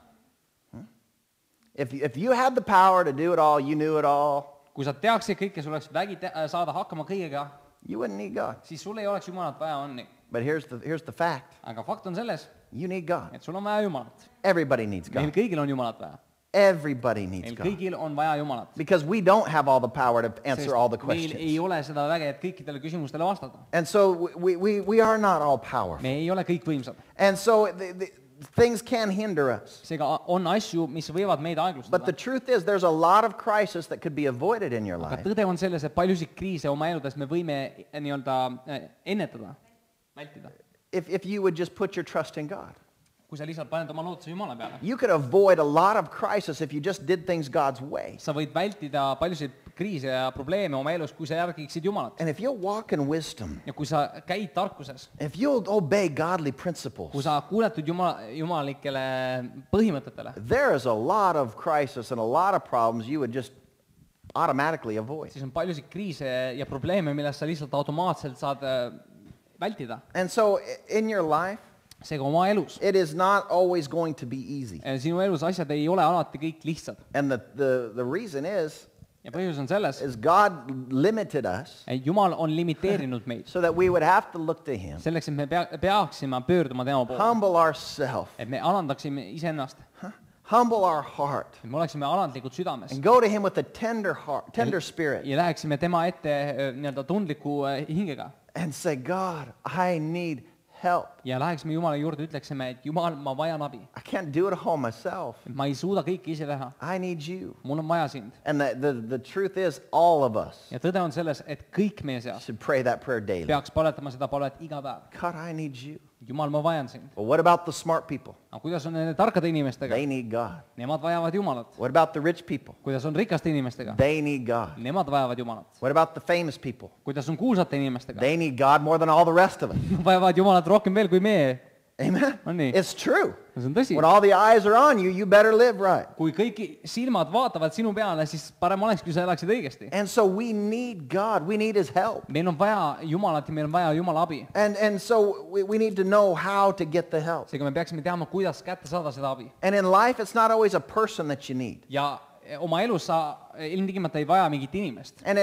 If you had the power to do it all, you knew it all, Kui sa teaksid kõike, sul oleks vägi saada hakkama kõigega, you wouldn't need God. siis sul ei oleks Jumalat vaja, on nii. But here's the fact. Aga fakt on selles, You need God. et sul on vaja Jumalat. Everybody needs Meil God. kõigil on Jumalat vaja. Everybody needs Meil God. kõigil on vaja Jumalat. Because we don't have all the power to answer all the Sest meil ei questions. ole seda väge, et kõikidele küsimustele vastata. And so we are not all powerful. Me ei ole kõik võimsad. And so things can hinder us. Seega on asju, mis võivad meid But the aeglustada. truth is there's a lot of crisis that could be avoided in your Aga life tõde on selles, et paljusid kriise oma eludest me võime nii-öelda ennetada, vältida. if you would just put your trust in God. Kui sa lihtsalt paned oma lootuse Jumala peale. You could avoid a lot of crisis if you just did things God's way. Sa võid vältida paljusid kriise ja probleeme oma elus, kui sa järgiksid Jumalat. And if you'll walk in wisdom, Ja kui sa käid tarkuses, if you'll obey godly kui principles, sa kuuletud jumalikele põhimõtetele, there is a lot of crisis and a lot of problems you would just automatically avoid. siis on paljusid kriise ja probleeme, millest sa lihtsalt automaatselt saad vältida. And so in your life, Seega oma elus. it is not always going to be easy. Sinu elus asjad ei ole alati kõik lihtsad. And the reason is Ja põhjus on selles, God limited us et Jumal on limiteerinud meid. so that we would have to look to him, Selleks, et me peaksime pöörduma tema poole. humble ourselves, Et me alandaksime iseennast. humble our heart, Et me oleksime alandlikud südames. and go to him with a tender heart, tender spirit, Ja läheksime tema ette nii-öelda tundliku hingega. and say, God, I need help. Ja läheksime Jumala juurde, ütleksime, et Jumal, ma vajan abi. I can't do it all myself. Ma ei suuda kõike ise teha. I need you. Mul on vaja sind. And the truth is, all of us Ja tõde on selles, et kõik meie seas should pray that prayer daily. peaks paletama seda palet iga päev. God, I need you. Jumal, ma vajan sind. But what about the smart people? Aga kuidas on nende tarkade inimestega? They need God. Nemad vajavad Jumalat. What about the rich people? Kuidas on rikaste inimestega? They need God. Nemad vajavad Jumalat. What about the famous people? Kuidas on kuulsate inimestega? They need God more than all the rest of us. Vajavad Jumalat rohkem veel kui meie. Amen? On nii? It's true. See on tõsi. When all the eyes are on you, you better live right. Kui kõik silmad vaatavad sinu peale, siis parem oleks, kui sa elaksid õigesti. And so we need God. We need his help. Meil on vaja Jumalat ja meil on vaja Jumala abi. And so we need to know how to get the help. Seega me peaksime teadma, kuidas kätte saada seda abi. And in life, it's not always a person that you need. Ja oma elus sa ilmtingimata ei vaja mingit inimest. And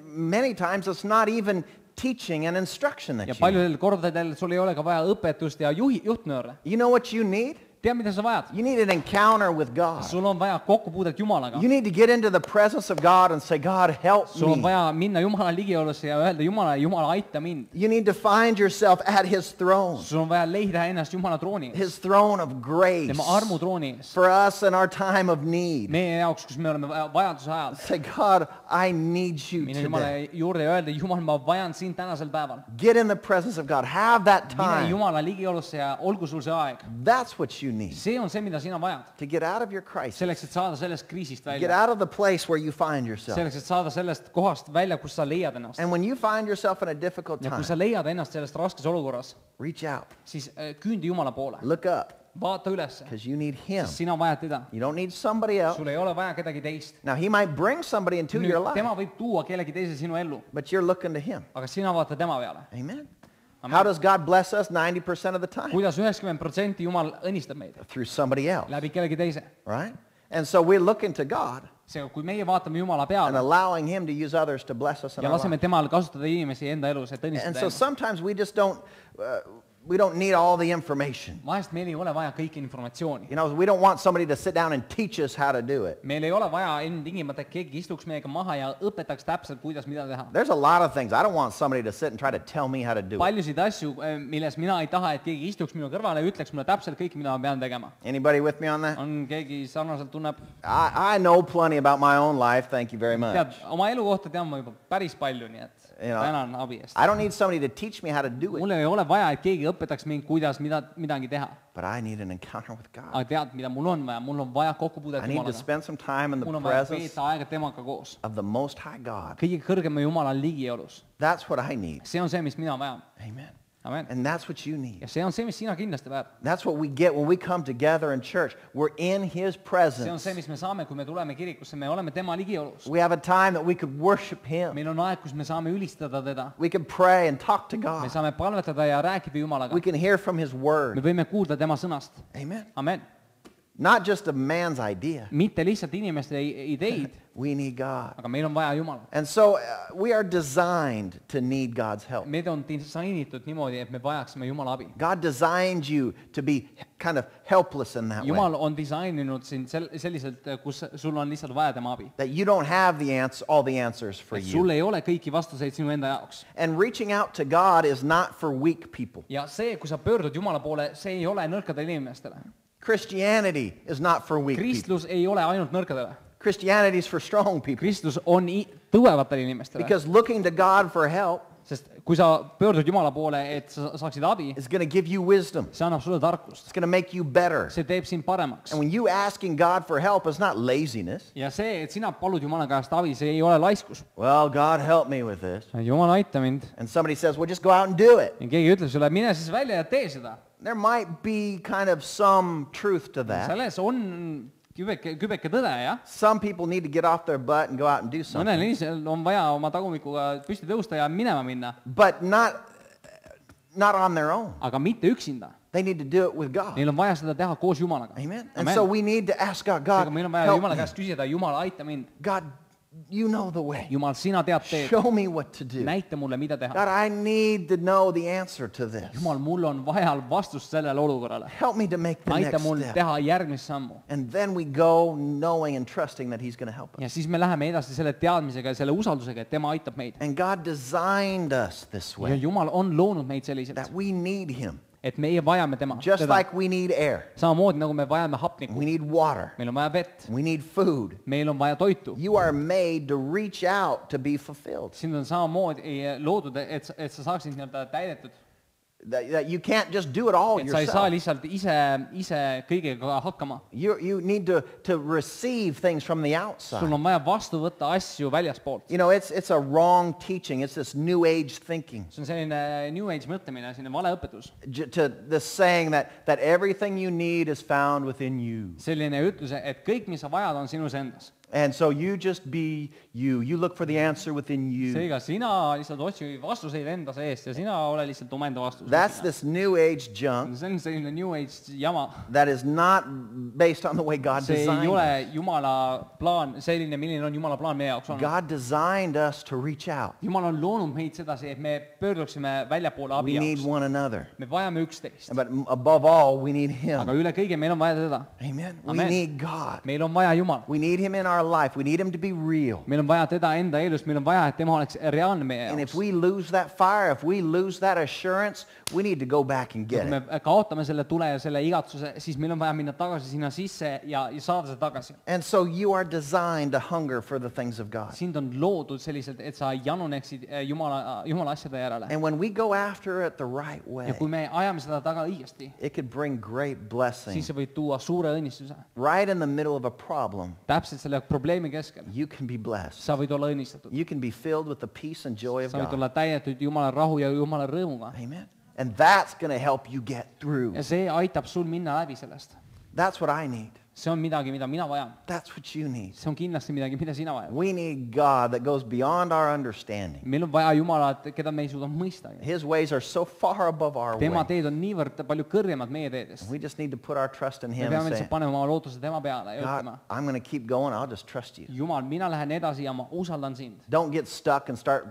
many times, it's not even teaching and instruction that Ja you need. paljudel kordadel sul ei ole ka vaja õpetust ja juhtnööre. You know what you need? Tead, mida sa vajad? You need an encounter with God. Sul on vaja kokkupuudet Jumalaga. You need to get into the presence of God and say, God, help Sul on me. vaja minna Jumala ligiolusse ja öelda, Jumala, aita mind. You need to find yourself at his throne, Sul on vaja leida ennast Jumala trooni ees. his throne of grace Tema armutrooni ees. for us in our time of need. Meie jaoks, kus me oleme vajaduse ajal. Say, God, I need you Mine Jumala today. juurde ja öelda, Jumal, ma vajan sind tänasel päeval. Get in the presence of God. Have that Mine time. Jumala ligiolusse ja olgu sul see aeg. That's what you need See on see, mida sina vajad. to get out of your crisis. Selleks, et saada sellest kriisist Get välja. out of the place where you find yourself. Selleks, et saada sellest kohast välja, kus sa leiad ennast. And when you find yourself in a difficult Ja kui time, sa leiad ennast sellest raskes olukorras, reach out. siis küündi Jumala poole. Look up Vaata ülesse. because you need him. Sina vajad teda. You don't need somebody else. Sul ei ole vaja kedagi teist. Now, he might bring somebody into your Nüüd, life, tema võib tuua kellegi teise sinu ellu, but you're looking to him. aga sina vaata tema peale. Amen? How does God bless us 90% of the time? kuidas 90% Jumal õnnistab meid? Through somebody else, Läbi kellegi teise. right? And so we're looking to God seega, kui meie vaatame Jumala and peale allowing Him to use others to bless us in ja our laseme life. temal kasutada inimesi enda elus, et And õnnistada so ennast. sometimes we just we don't need all the information. Vahest meil ei ole vaja kõiki informatsiooni. You know, we don't want somebody to sit down and teach us how to do it. Meil ei ole vaja ilmtingimata, et keegi istuks meiega maha ja õpetaks täpselt, kuidas mida teha. There's a lot of things. I don't want somebody to sit and try to tell me how to do it. Paljusid asju, milles mina ei taha, et keegi istuks minu kõrvale ja ütleks mulle täpselt kõik, mida ma pean tegema. Anybody with me on that? On keegi sarnaselt tunneb? I know plenty about my own life. Thank you very much. Tead, oma elu kohta tean ma juba päris palju, nii et tänan abi eest. I don't need somebody to teach me how to do it, Mul ei ole vaja, et keegi õpetaks mind, kuidas midagi teha. but I need an encounter with God. Aga tead, mida mul on vaja? Mul on vaja kokkupuudet I need to Jumalaga. spend some time in the Mul on vaja presence veeta aega temaga koos. of the Most High God. Kõige kõrgema Jumala ligiolus. That's what I need. See on see, mis mina vajan. Amen. Amen. And that's what you need. Ja see on see, mis sina kindlasti vajad. That's what we get when we come together in church. We're in His See on presence. see, mis me saame, kui me tuleme kirikusse. Me oleme tema ligiolus. We have a time that we could worship Him. Meil on aeg, kus me saame ülistada teda. We can pray and talk to Me God. saame palvetada ja rääkida Jumalaga. We can hear from His Me Word. võime kuulda tema sõnast. Amen. Amen. Not just a man's idea. Mitte lihtsalt inimeste ideid, We need God. aga meil on vaja Jumala. And so we are designed to need God's help. Meid on disainitud niimoodi, et me vajaksime Jumala abi. God designed you to be kind of helpless in that way. Jumal on disaininud sind selliselt, kus sul on lihtsalt vaja tema abi. That you don't have all the answers for Et you. sul ei ole kõiki vastuseid sinu enda jaoks. And reaching out to God is not for weak people. Ja see, kui sa pöördud Jumala poole, see ei ole nõrkadele inimestele. Christianity is not for weak people. Kristlus ei ole ainult nõrkadele. Christianity is for strong people. Kristlus on tõvevatele inimestele. Because looking to God for help Sest kui sa pöördud Jumala poole, et sa saaksid abi, is going to give you wisdom. see annab sulle tarkust. It's going to make you better. See teeb sind paremaks. And when you asking God for help, it's not laziness. Ja see, et sina palud Jumala käest abi, see ei ole laiskus. Well, God help me with this. Jumal, aita mind. And somebody says, well, just go out and do it. Ja keegi ütleb sulle, mine siis välja ja tee seda. There might be kind of some truth to that. Selles on kübeke tõde, jah. Some people need to get off their butt and go out and do Mõnel something. inimesel on vaja oma tagumikuga püsti tõusta ja minema minna, But not on their own. aga mitte üksinda. They need to do it with God. Neil on vaja seda teha koos Jumalaga. Amen. And so we need to ask God, God, Seega meil on vaja help Jumala me. käest küsida, Jumal, aita mind. God, you know the way. Jumal, sina tead teed. Show me what to do. Näita mulle, mida teha. God, I need to know the answer to this. Jumal, mul on vaja vastust sellele olukorrale. Help me to make the Aita next mul step. teha järgmist sammu. And then we go knowing and trusting that He's going to help us. Ja siis me läheme edasi selle teadmisega ja selle usaldusega, et tema aitab meid. And God designed us this Ja way, Jumal on loonud meid selliselt, that we need Him. et meie vajame tema. Just Teda. like we need air, Samamoodi nagu me vajame hapnikku. we need water, Meil on vaja vett. we need food. Meil on vaja toitu. You are made to reach out to be fulfilled. Sind on samamoodi loodud, et sa saaksid nii-öelda täidetud. That you can't just do it all Et sa ei saa yourself. lihtsalt ise kõigega hakkama. You need to receive things from the Sul outside. on vaja vastu võtta asju väljaspoolt. You know, it's a wrong teaching. It's this New Age thinking. See on selline New Age mõtlemine, selline valeõpetus. To this saying that everything you need is found within you. Selline ütlus, et kõik, mis sa vajad, on sinus endas. And so you just be you. You look for the answer within you. Seega sina lihtsalt otsi vastuseid enda seest ja sina ole lihtsalt omaenda vastus. That's this New Age junk See on selline New Age jama. that is not based on the way God See ei designed ole us. Jumala plaan, selline, milline on Jumala plaan meie jaoks olnud. God designed us to reach out. Jumal on loonud meid sedasi, et me pöörduksime väljapoole abi We need jaoks. one another. Me vajame üksteist. But above all, we need Him. Aga üle kõige meil on vaja teda. Amen. We Amen. need God. Meil on vaja Jumal. We need Him in our life. We need Him to be real. Meil on vaja teda enda elus, meil on vaja, et tema oleks reaalne meie And if jaoks. we lose that fire, if we lose that assurance, we need to go back and get Kui me it. kaotame selle tule ja selle igatsuse, siis meil on vaja minna tagasi sinna sisse ja saada see tagasi. And so you are designed to hunger for the things of God. Sind on loodud selliselt, et sa januneksid Jumala asjade järele. And when we go after it the right way, Ja kui me ajame seda taga õigesti, it could bring great blessing. siis see võib tuua suure õnnistuse. Right in the middle of a problem, Täpselt selle probleemi keskel. you can be blessed. Sa võid olla õnnistatud. You can be filled with the peace and joy of Sa võid God. olla täidetud Jumala rahu ja Jumala rõõmuga. Amen. And that's going to help you get through. Ja see aitab sul minna läbi sellest. That's what I need. see on midagi, mida mina vajan. That's what you need. See on kindlasti midagi, mida sina vajad. We need God that goes beyond our understanding. Meil on vaja Jumalat, keda me ei suuda mõista. His ways are so far above our Tema ways. teed on niivõrd palju kõrgemad meie teedest. We just need to put our trust in Me Him peame and say, lihtsalt panema oma lootuse tema peale ja God, ütlema, I'm going to keep going. I'll just trust you. Jumal, mina lähen edasi ja ma usaldan sind. Don't get stuck and start,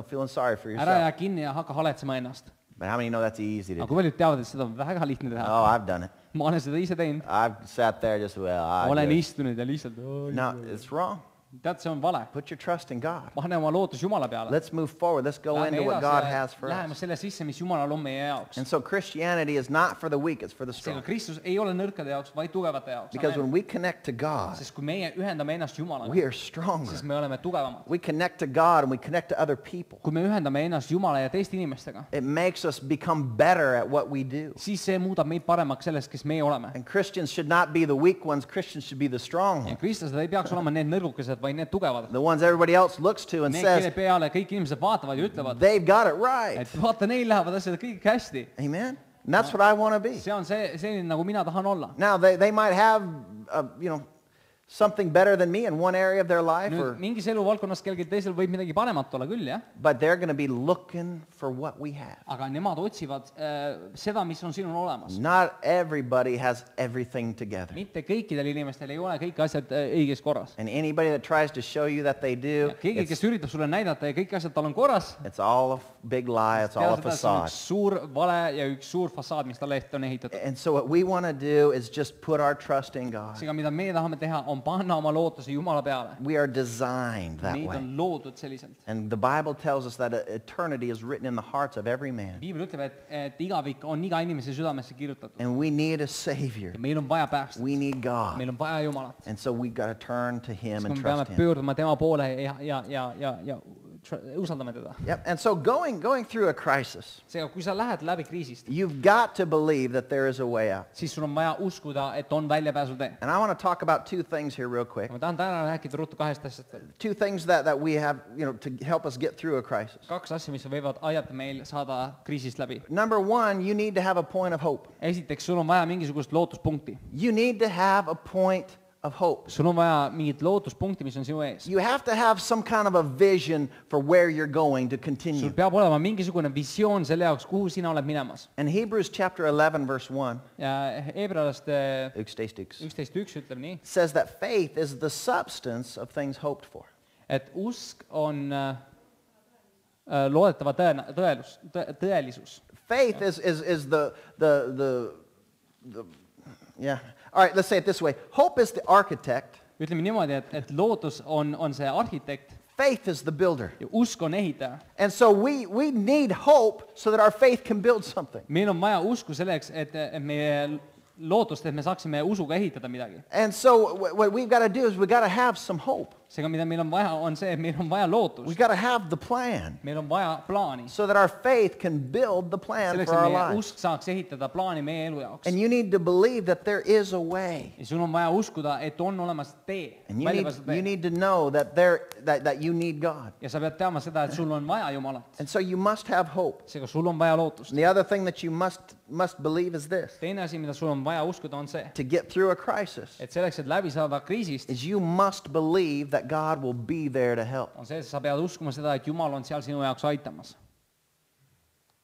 feeling sorry for Ära yourself. jää kinni ja hakka haletsema ennast. But how many know that's easy to Aga do? kui paljud teavad, et seda on väga lihtne teha. Oh, I've done it. Ma olen seda ise teinud. I've sat there just, Olen just. istunud ja lihtsalt, No, it's wrong. tead, see on vale. Put your trust in God. Pane oma lootus Jumala peale. Let's move forward. Let's go Lähme into what edasi God ja has for läheme us. selle sisse, mis Jumalal on meie jaoks. And so Christianity is not for the weak, it's for the Seega strong. Kristus ei ole nõrkade jaoks, vaid tugevate jaoks. Because when we connect to God, Sest kui meie ühendame ennast Jumalaga, we are stronger. siis me oleme tugevamad. We connect to God and we connect to other people. Kui me ühendame ennast Jumala ja teiste inimestega, It makes us become better at what we do. siis see muudab meid paremaks sellest, kes meie oleme. And Christians should not be the weak ones. Christians should be the strong Ja ones. kristlased ei peaks olema need nõrgukesed, vaid need tugevad. The ones everybody else looks to and Need, kelle says, peale kõik inimesed vaatavad ja ütlevad, they've got it right. et vaata, neil lähevad asjad kõik hästi. Amen? And that's what I want to be. See on selline, nagu mina tahan olla. Now, they might have, something better than me in one area of their life, Nüüd mingis eluvaldkonnas kellelgi teisel võib midagi paremat olla küll, jah. but they're going to be looking for what we have. Aga nemad otsivad seda, mis on sinul olemas. Not everybody has everything together. Mitte kõikidel inimestel ei ole kõik asjad õiges korras. And anybody that tries to show you that they do, Keegi, kes üritab sulle näidata ja kõik asjad tal on korras, it's all a big lie, it's all a teada seda, et see on facade. üks suur vale ja üks suur fassaad, mis talle ette on ehitatud. And so what we want to do is just put our trust in God. Seega, mida meie tahame teha, on panna oma lootuse Jumala peale. We are designed that Meid way. on loodud selliselt. And the Bible tells us that eternity is written in the hearts of every man. Piibel ütleb, et igavik on iga inimese südamesse kirjutatud. And we need a Savior. Ja meil on vaja päästa. We need God. Meil on vaja Jumalat. And so we've got to turn to Him and Me peame trust Him. pöörduma tema poole ja usaldame teda. Yep. And so going through a crisis, Seega, kui sa lähed läbi kriisist, you've got to believe that there is a way out. siis sul on vaja uskuda, et on väljapääsutee. And I want to talk about two things here real quick. Ma tahan täna rääkida ruttu kahest asjast. Two things that we have, to help us get through a crisis. Kaks asja, mis võivad aidata meil saada kriisist läbi. Number one, you need to have a point of hope. Esiteks, sul on vaja mingisugust lootuspunkti. You need to have a point of hope. Sul on vaja mingit lootuspunkti, mis on sinu ees. You have to have some kind of a vision for where you're going to Sul continue. peab olema mingisugune visioon selle jaoks, kuhu sina oled minemas. In Hebrews chapter 11 verse 1, Ja Hebrealaste 11:1, 11.1 ütleb nii, says that faith is the substance of things hoped for. et usk on loodetava tõelisus. Faith is yeah. All right, let's say it this way. Hope is the architect. Ütleme niimoodi, et lootus on see arhitekt Faith is the builder. ja usk on ehitaja. And so we need hope so that our faith can build something. Meil on vaja usku selleks, et meie lootust, et me saaksime usuga ehitada midagi. And so what we've got to do is we've got to have some hope. Seega, mida meil on vaja, on see, et meil on vaja lootust. We've got to have the plan Meil on vaja plaani. so that our faith can build the plan Selleks, for et our meie lives. usk saaks ehitada plaani meie elu jaoks. And you need to believe that there is a way. Ja sul on vaja uskuda, et on olemas tee, And you väljapääsutee. need to know that that you need God. Ja sa pead teadma seda, et sul on vaja Jumalat. And so you must have hope. Seega, sul on vaja lootust. And the other thing that you must believe is this. Teine asi, mida sul on vaja uskuda, on see, To get through a crisis et selleks, et läbi saada kriisist, is you must believe that God will be there to help. on see, et sa pead uskuma seda, et Jumal on seal sinu jaoks aitamas.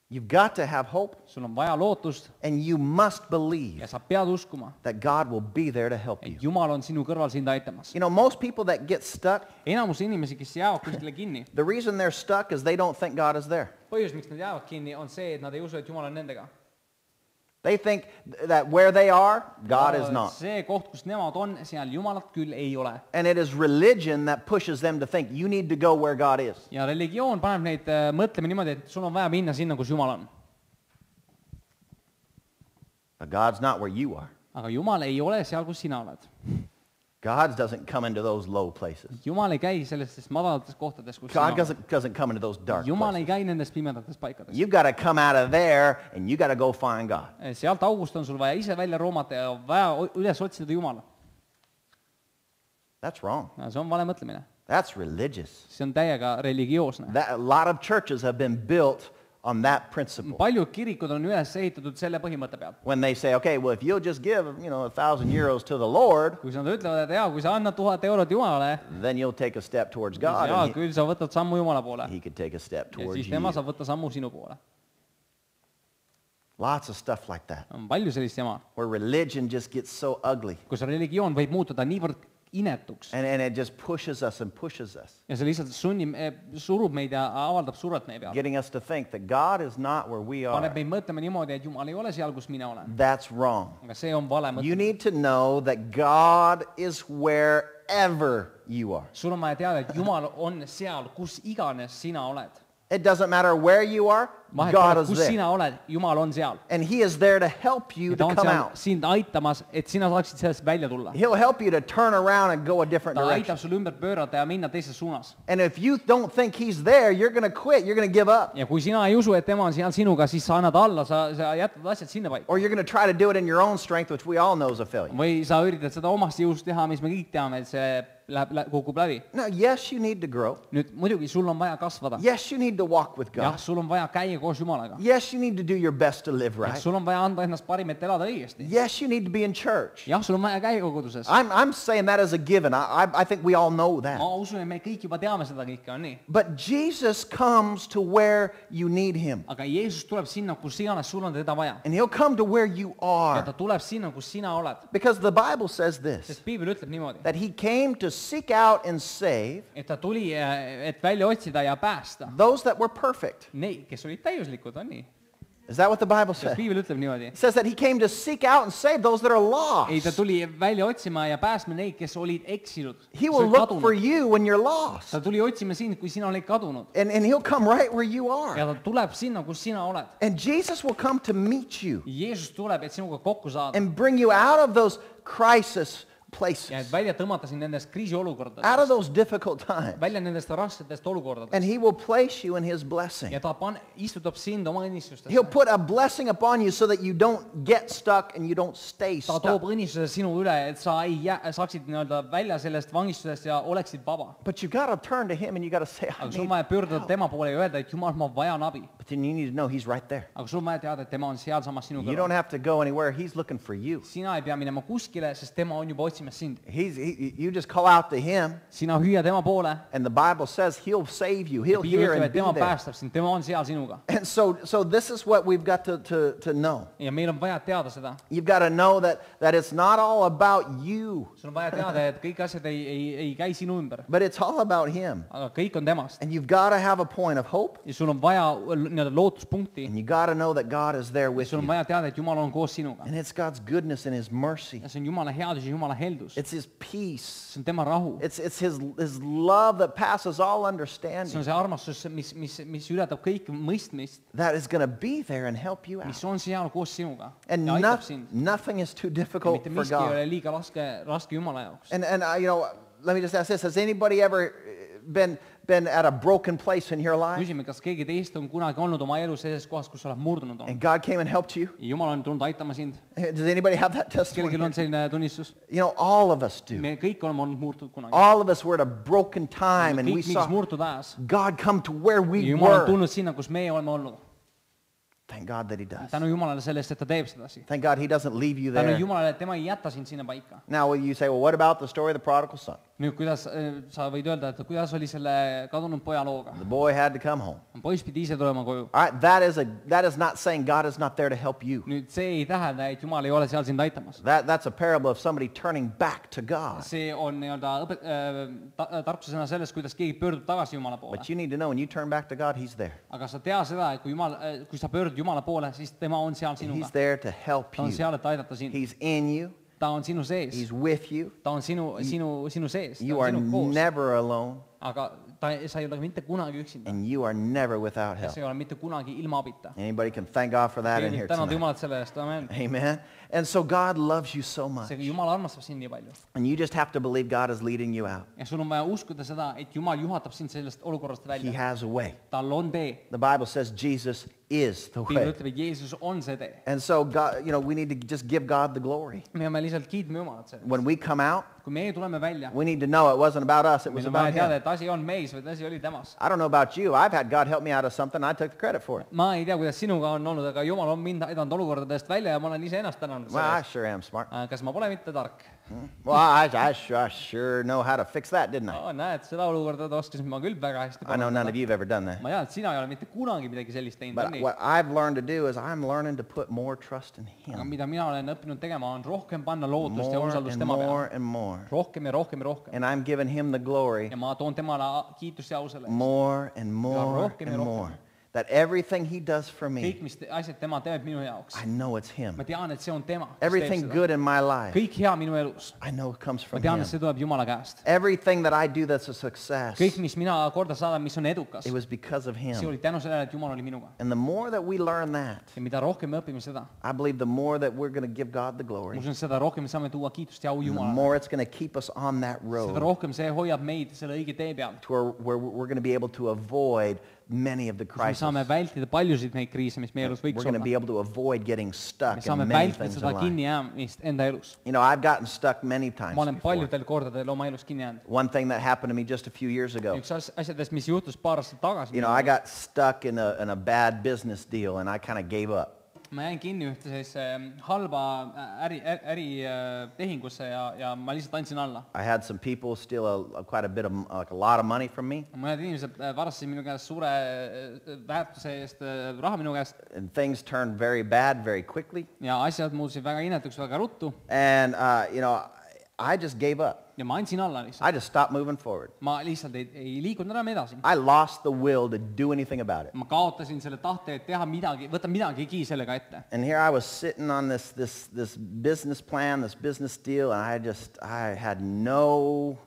You've got to have hope, Sul on vaja lootust and you must believe ja sa pead uskuma, that God will be there to help you. et Jumal on sinu kõrval sind aitamas. Most people that get stuck, Enamus inimesi, kes jäävad kuskile kinni, the reason they're stuck is they don't think God is there. põhjus, miks nad jäävad kinni, on see, et nad ei usu, et Jumal on nendega. They think that where they are, God is not. See koht, kus nemad on, seal Jumalat küll ei ole. And it is religion that pushes them to think you need to go where God is. Ja religioon paneb neid mõtlema niimoodi, et sul on vaja minna sinna, kus Jumal on. But God's not where you are. Aga Jumal ei ole seal, kus sina oled. God doesn't come into those low places. Jumal ei käi sellistes madalates kohtades, kus God sina oled. doesn't come into those dark Jumal ei places. käi nendes pimedates paikades. You've got to come out of there and you got to go find God. Sealt august on sul vaja ise välja roomata ja vaja üles otsida Jumala. That's wrong. See on vale mõtlemine. That's religious. See on täiega religioosne. A lot of churches have been built on that principle. paljud kirikud on üles ehitatud selle põhimõtte pealt. When they say, okay, well, if you'll just give, 1,000 euros to the Lord, kui nad ütlevad, et jaa, kui sa annad 1000 eurot Jumalale, then you'll take a step towards siis God, jaa, and küll sa võtad sammu Jumala poole. he could take a step Ja towards siis you. tema saab võtta sammu sinu poole. Lots of stuff like that, On palju sellist jama, where religion just gets so ugly, kus religioon võib muutuda niivõrd inetuks and it just pushes us and pushes us, ja see lihtsalt surub meid ja avaldab survet meie peale. getting us to think that God is not where we Paneb are. meid mõtlema niimoodi, et Jumal ei ole seal, kus mina olen. That's wrong. Aga see on vale You mõte. need to know that God is wherever you are. Sul on vaja teada, et Jumal on seal, kus iganes sina oled. It doesn't matter where you are, Vahet God pole, is kus there. sina oled, Jumal on seal. And he is there to help you Ja ta to on come seal out. sind aitamas, et sina saaksid sellest välja tulla. He'll help you to turn around and go a different Ta direction. aitab sul ümber pöörata ja minna teises suunas. And if you don't think he's there, you're going to quit. You're going to give up. Ja kui sina ei usu, et tema on seal sinuga, siis sa annad alla, sa jätad asjad sinna paika. Or you're going to try to do it in your own strength, which we all know is a failure. Või sa üritad seda omast jõust teha, mis me kõik teame, et see kukub läbi. Now, yes, you need to grow. Nüüd muidugi sul on vaja kasvada. Yes, you need to walk with Jah, God. sul on vaja käia koos Jumalaga. Yes, you need to do your best to live Jah, right. sul on vaja anda ennast parim, et elada õigesti. Yes, you need to be in church. Jah, sul on vaja käia koguduses. I'm saying that as a given. I think we all know that. Ma usun, et me kõik juba teame seda kõike, on nii. But Jesus comes to where you need him. Aga Jeesus tuleb sinna, kus iganes sul on teda vaja. And he'll come to where you Ja ta are. tuleb sinna, kus sina oled. Because the Bible says this, Sest Piibel ütleb niimoodi, that he came to seek out and save et ta tuli, et välja otsida ja päästa those that were perfect. neid, kes olid täiuslikud, on nii. Is that what the Bible Sest says? Piibel ütleb niimoodi. It says that he came to seek out and save those that are Ei, ta lost. tuli välja otsima ja päästma neid, kes olid eksinud. He kes will olid look for kadunud. you when you're lost. Ta tuli otsima sind, kui sina olid kadunud. And he'll come right where you are. Ja ta tuleb sinna, kus sina oled. And Jesus will come to meet you Jeesus tuleb, et sinuga kokku saada. and bring you out of those crisis places, Ja et välja tõmmata sind nendest out of kriisiolukordadest. those difficult times. Välja nendest rasketest And olukordadest. he will place you in his blessing. Ja ta istutab sind oma He'll õnnistustesse. put a blessing upon you so that you don't get stuck and you don't stay Ta stuck. toob õnnistuse sinu üle, et sa ei saaksid nii-öelda välja sellest vangistusest ja oleksid vaba. But you got to turn to him and you got to say, I Aga sul on need vaja pöörduda help. tema poole ja öelda, et Jumal, ma vajan abi. But then you need to know he's right there. Aga sul on vaja teada, et tema on sealsamas sinu You don't kõrval. have to go anywhere. He's looking for you. Sina ei pea minema kuskile, sest tema on juba otsimas sind. You just call out to him, Sina hüüa tema poole and the Bible says he'll save you. ja He'll Piibel hear ütleb, and et be tema there. päästab sind, tema on seal sinuga. And so this is what we've got to know. Ja meil on vaja teada seda. You've got to know that it's not all about you, Sul on vaja teada, et kõik asjad ei käi sinu ümber, but it's all about him. aga kõik on temast. And you've got to have a point of hope, Ja sul on vaja nii-öelda lootuspunkti and you got to know that God is there ja with sul on you. vaja teada, et Jumal on koos sinuga. And it's God's goodness and his mercy. Ja see on Jumala headus ja Jumala heldus. It's his peace. See on tema rahu. It's his love that passes all See on understanding see armastus, mis ületab kõike mõistmist, that is going to be there and help you out. mis on seal koos sinuga And ja aitab sind. nothing is too Ja difficult mitte for miski ei ole God. liiga raske Jumala jaoks. And let me just ask this. Has anybody ever been at a broken place in your life Küsime, kas keegi teist on kunagi olnud oma elus sellises kohas, kus sa oled murdunud olnud. and God came and helped you? Ja Jumal on tulnud aitama sind. Does anybody have that testimony? Kellelgi on selline tunnistus? All of us do. Me kõik oleme olnud murtud kunagi. All of us were at a broken time and we Kõik mingis saw murtud ajas. God come to where Ja we Jumal on were. tulnud sinna, kus meie oleme olnud. Thank God that he does. Tänu Jumalale sellest, et ta teeb sedasi. Thank God he doesn't leave you Tänu there. Jumalale, et tema ei jäta sind sinna paika. Now you say, well, what about the story of the prodigal son? Nüüd, kuidas sa võid öelda, et kuidas oli selle kadunud poja looga? The boy had to come home. Poiss pidi ise tulema koju. All right, that is not saying God is not there to help you. Nüüd see ei tähenda, et Jumal ei ole seal sind aitamas. That's a parable of somebody turning back to God. See on nii-öelda tarkuse sõna sellest, kuidas keegi pöördub tagasi Jumala poole. But you need to know when you turn back to God, he's there. Aga sa tea seda, et kui sa pöördud Jumala poole, siis tema on seal He's sinuga. there to help Ta on you. seal, et aidata sind. He's in you. Ta on sinu sees. He's with you. Ta on sinu sees. Ta You on are sinuga koos. never alone, Aga sa ei ole mitte kunagi üksinda. and you are never without Ja help. sa ei ole mitte kunagi ilma abita. Anybody can thank God for that in Keegi here tänada tonight. Jumalat selle eest, amen. Amen. And so God loves you so much. seega Jumal armastab sind nii palju. And you just have to believe God is leading you out. ja sul on vaja uskuda seda, et Jumal juhatab sind sellest olukorrast He välja. has a way. tal on tee. The Bible says Jesus is the piibel way. ütleb, et Jeesus on see tee. And so God, we need to just give God the glory. me peame lihtsalt kiitma Jumalat sellest. When we come out, kui meie tuleme välja, we need to know it wasn't about us, it was meil on vaja about teada, Him. et asi on meis, vaid asi oli temas. I don't know about you. I've had God help me out of something. I took the credit for it. ma ei tea, kuidas sinuga on olnud, aga Jumal on mind aidanud olukordadest välja ja ma olen iseennast tänanud Well, I selle sure am smart. eest. kas ma pole mitte tark? Well, I sure know how to fix that, didn't I? näed, seda olukorda oskasin ma küll väga hästi I know none of you have ever done that. ma tean, et sina ei ole mitte kunagi midagi sellist teinud, on But nii? what I've learned to do is I'm learning to put more trust in aga Him. mida mina olen õppinud tegema, on rohkem panna lootust ja More usaldust and tema more peale. and more. rohkem ja rohkem ja rohkem. And I'm giving Him the glory ja ma toon temale kiitust ja au selle eest. more and more rohkem ja and rohkem. more. That everything He does for me, kõik, mis asjad tema teeb minu jaoks, I know it's Him. ma tean, et see on tema, kes teeb Everything seda. good in my life, kõik hea minu elus, I know it comes ma from tean, Him. et see tuleb Jumala käest. Everything that I do that's a success, kõik, mis mina korda saadan, mis on edukas, it was because of see Him. oli tänu sellele, et Jumal oli minuga. And the more that we learn that, ja mida rohkem me õpime seda, I believe the more that we're going to give God the ma glory. usun, seda rohkem me saame tuua kiitust ja au And the Jumalale. more it's going to keep us on that seda road rohkem see hoiab meid selle õige tee peal. to where we're going to be able to avoid many of the me crises. saame vältida paljusid neid kriise, mis meie elus We're võiks going to olla. be able to avoid getting me stuck saame in many vältida things in seda life. kinnijäämist enda elus. I've gotten stuck many times ma olen before. paljudel kordadel oma elus kinni jäänud. One thing that happened to me just a few years ago, üks asjadest, mis juhtus paar aastat tagasi, I got stuck in a bad business deal and I kind of gave up. ma jäin kinni ühte sellise halba äritehingusse ja ma lihtsalt andsin alla. I had some people steal quite a bit of, like a lot of money from me, mõned inimesed varastasid minu käest suure väärtuse eest raha minu käest and things turned very bad very quickly. ja asjad muutusid väga inetuks väga ruttu And, I just gave up. ja ma andsin alla lihtsalt. I just stopped moving forward. ma lihtsalt ei liikunud enam edasi. I lost the will to do anything about it. ma kaotasin selle tahte, et teha midagi, võtta midagigi sellega ette. And here I was sitting on this business plan, this business deal, and I had no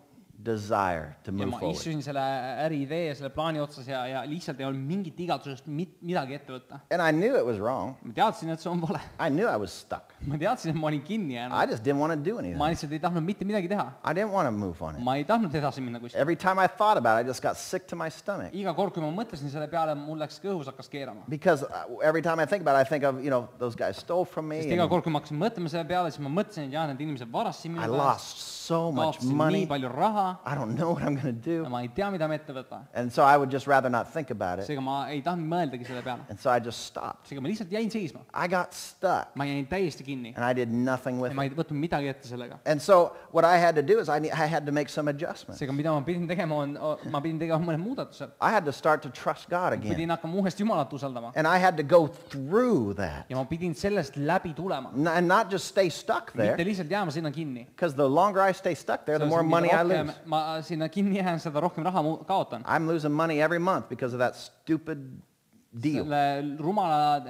desire to ja move ma forward. istusin selle äriidee ja selle plaani otsas ja lihtsalt ei olnud mingit igatsust midagi ette võtta. And I knew it was wrong. ma teadsin, et see on vale. I knew I was stuck. ma teadsin, et ma olin kinni I jäänud. just didn't want to do anything. ma lihtsalt ei tahtnud mitte midagi teha. I didn't want to move on it. ma ei tahtnud edasi minna kuskile. Every time I thought about it, I just got sick to my stomach. iga kord, kui ma mõtlesin selle peale, mul läks kõhus hakkas keerama. Because every time I think about it, I think of, those guys stole from me. sest iga And kord, kui ma hakkasin mõtlema selle peale, siis ma mõtlesin, et jah, need inimesed varastasid I minu käest. lost so much kaotasin nii money. palju raha I don't know what I'm going to ja do. ma ei tea, mida me ette võtta. And so I would just rather not think about it. seega ma ei tahtnud mõeldagi selle peale. And so I just stopped. seega ma lihtsalt jäin seisma. I got stuck. ma jäin täiesti kinni And I did nothing with ja ma it. ei võtnud midagi ette sellega. And so what I had to do is I had to make some adjustments. seega mida ma pidin tegema ma pidin tegema mõned muudatused. I had to start to trust God pidin again. hakkama uuesti Jumalat usaldama. And I had to go through that. ja ma pidin sellest läbi tulema. And not just stay stuck mitte there. lihtsalt jääma sinna kinni. Because the longer I stay stuck there, the more money I lose. ma sinna kinni jään, seda rohkem raha kaotan. I'm losing money every month because of that stupid deal. selle rumala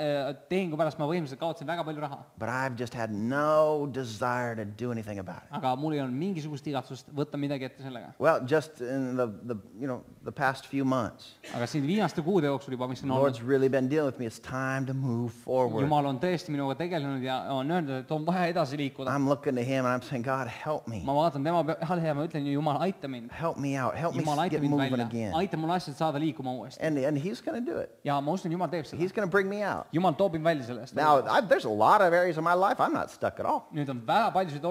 tehingu pärast ma põhimõtteliselt kaotasin väga palju raha. But I've just had no desire to do anything about it. aga mul ei olnud mingisugust igatsust võtta midagi ette sellega. Well, just in the past few months, aga siin viimaste kuude jooksul juba, mis on the Lord's olnud, really been dealing with me. It's time to move forward. Jumal on tõesti minuga tegelenud ja on öelnud, et on vaja edasi liikuda. I'm looking to Him and I'm saying, God, help me. ma vaatan tema peale ja ma ütlen, Jumal, aita mind. Help me out. Help me Jumal, aita get mind moving välja. again. aita mul asjad saada liikuma uuesti. And He's going to do it. ja ma usun, Jumal teeb seda. He's going to bring me out. Jumal toob mind välja sellest. Now, there's a lot of areas of my life I'm not stuck at all. nüüd on väga paljusid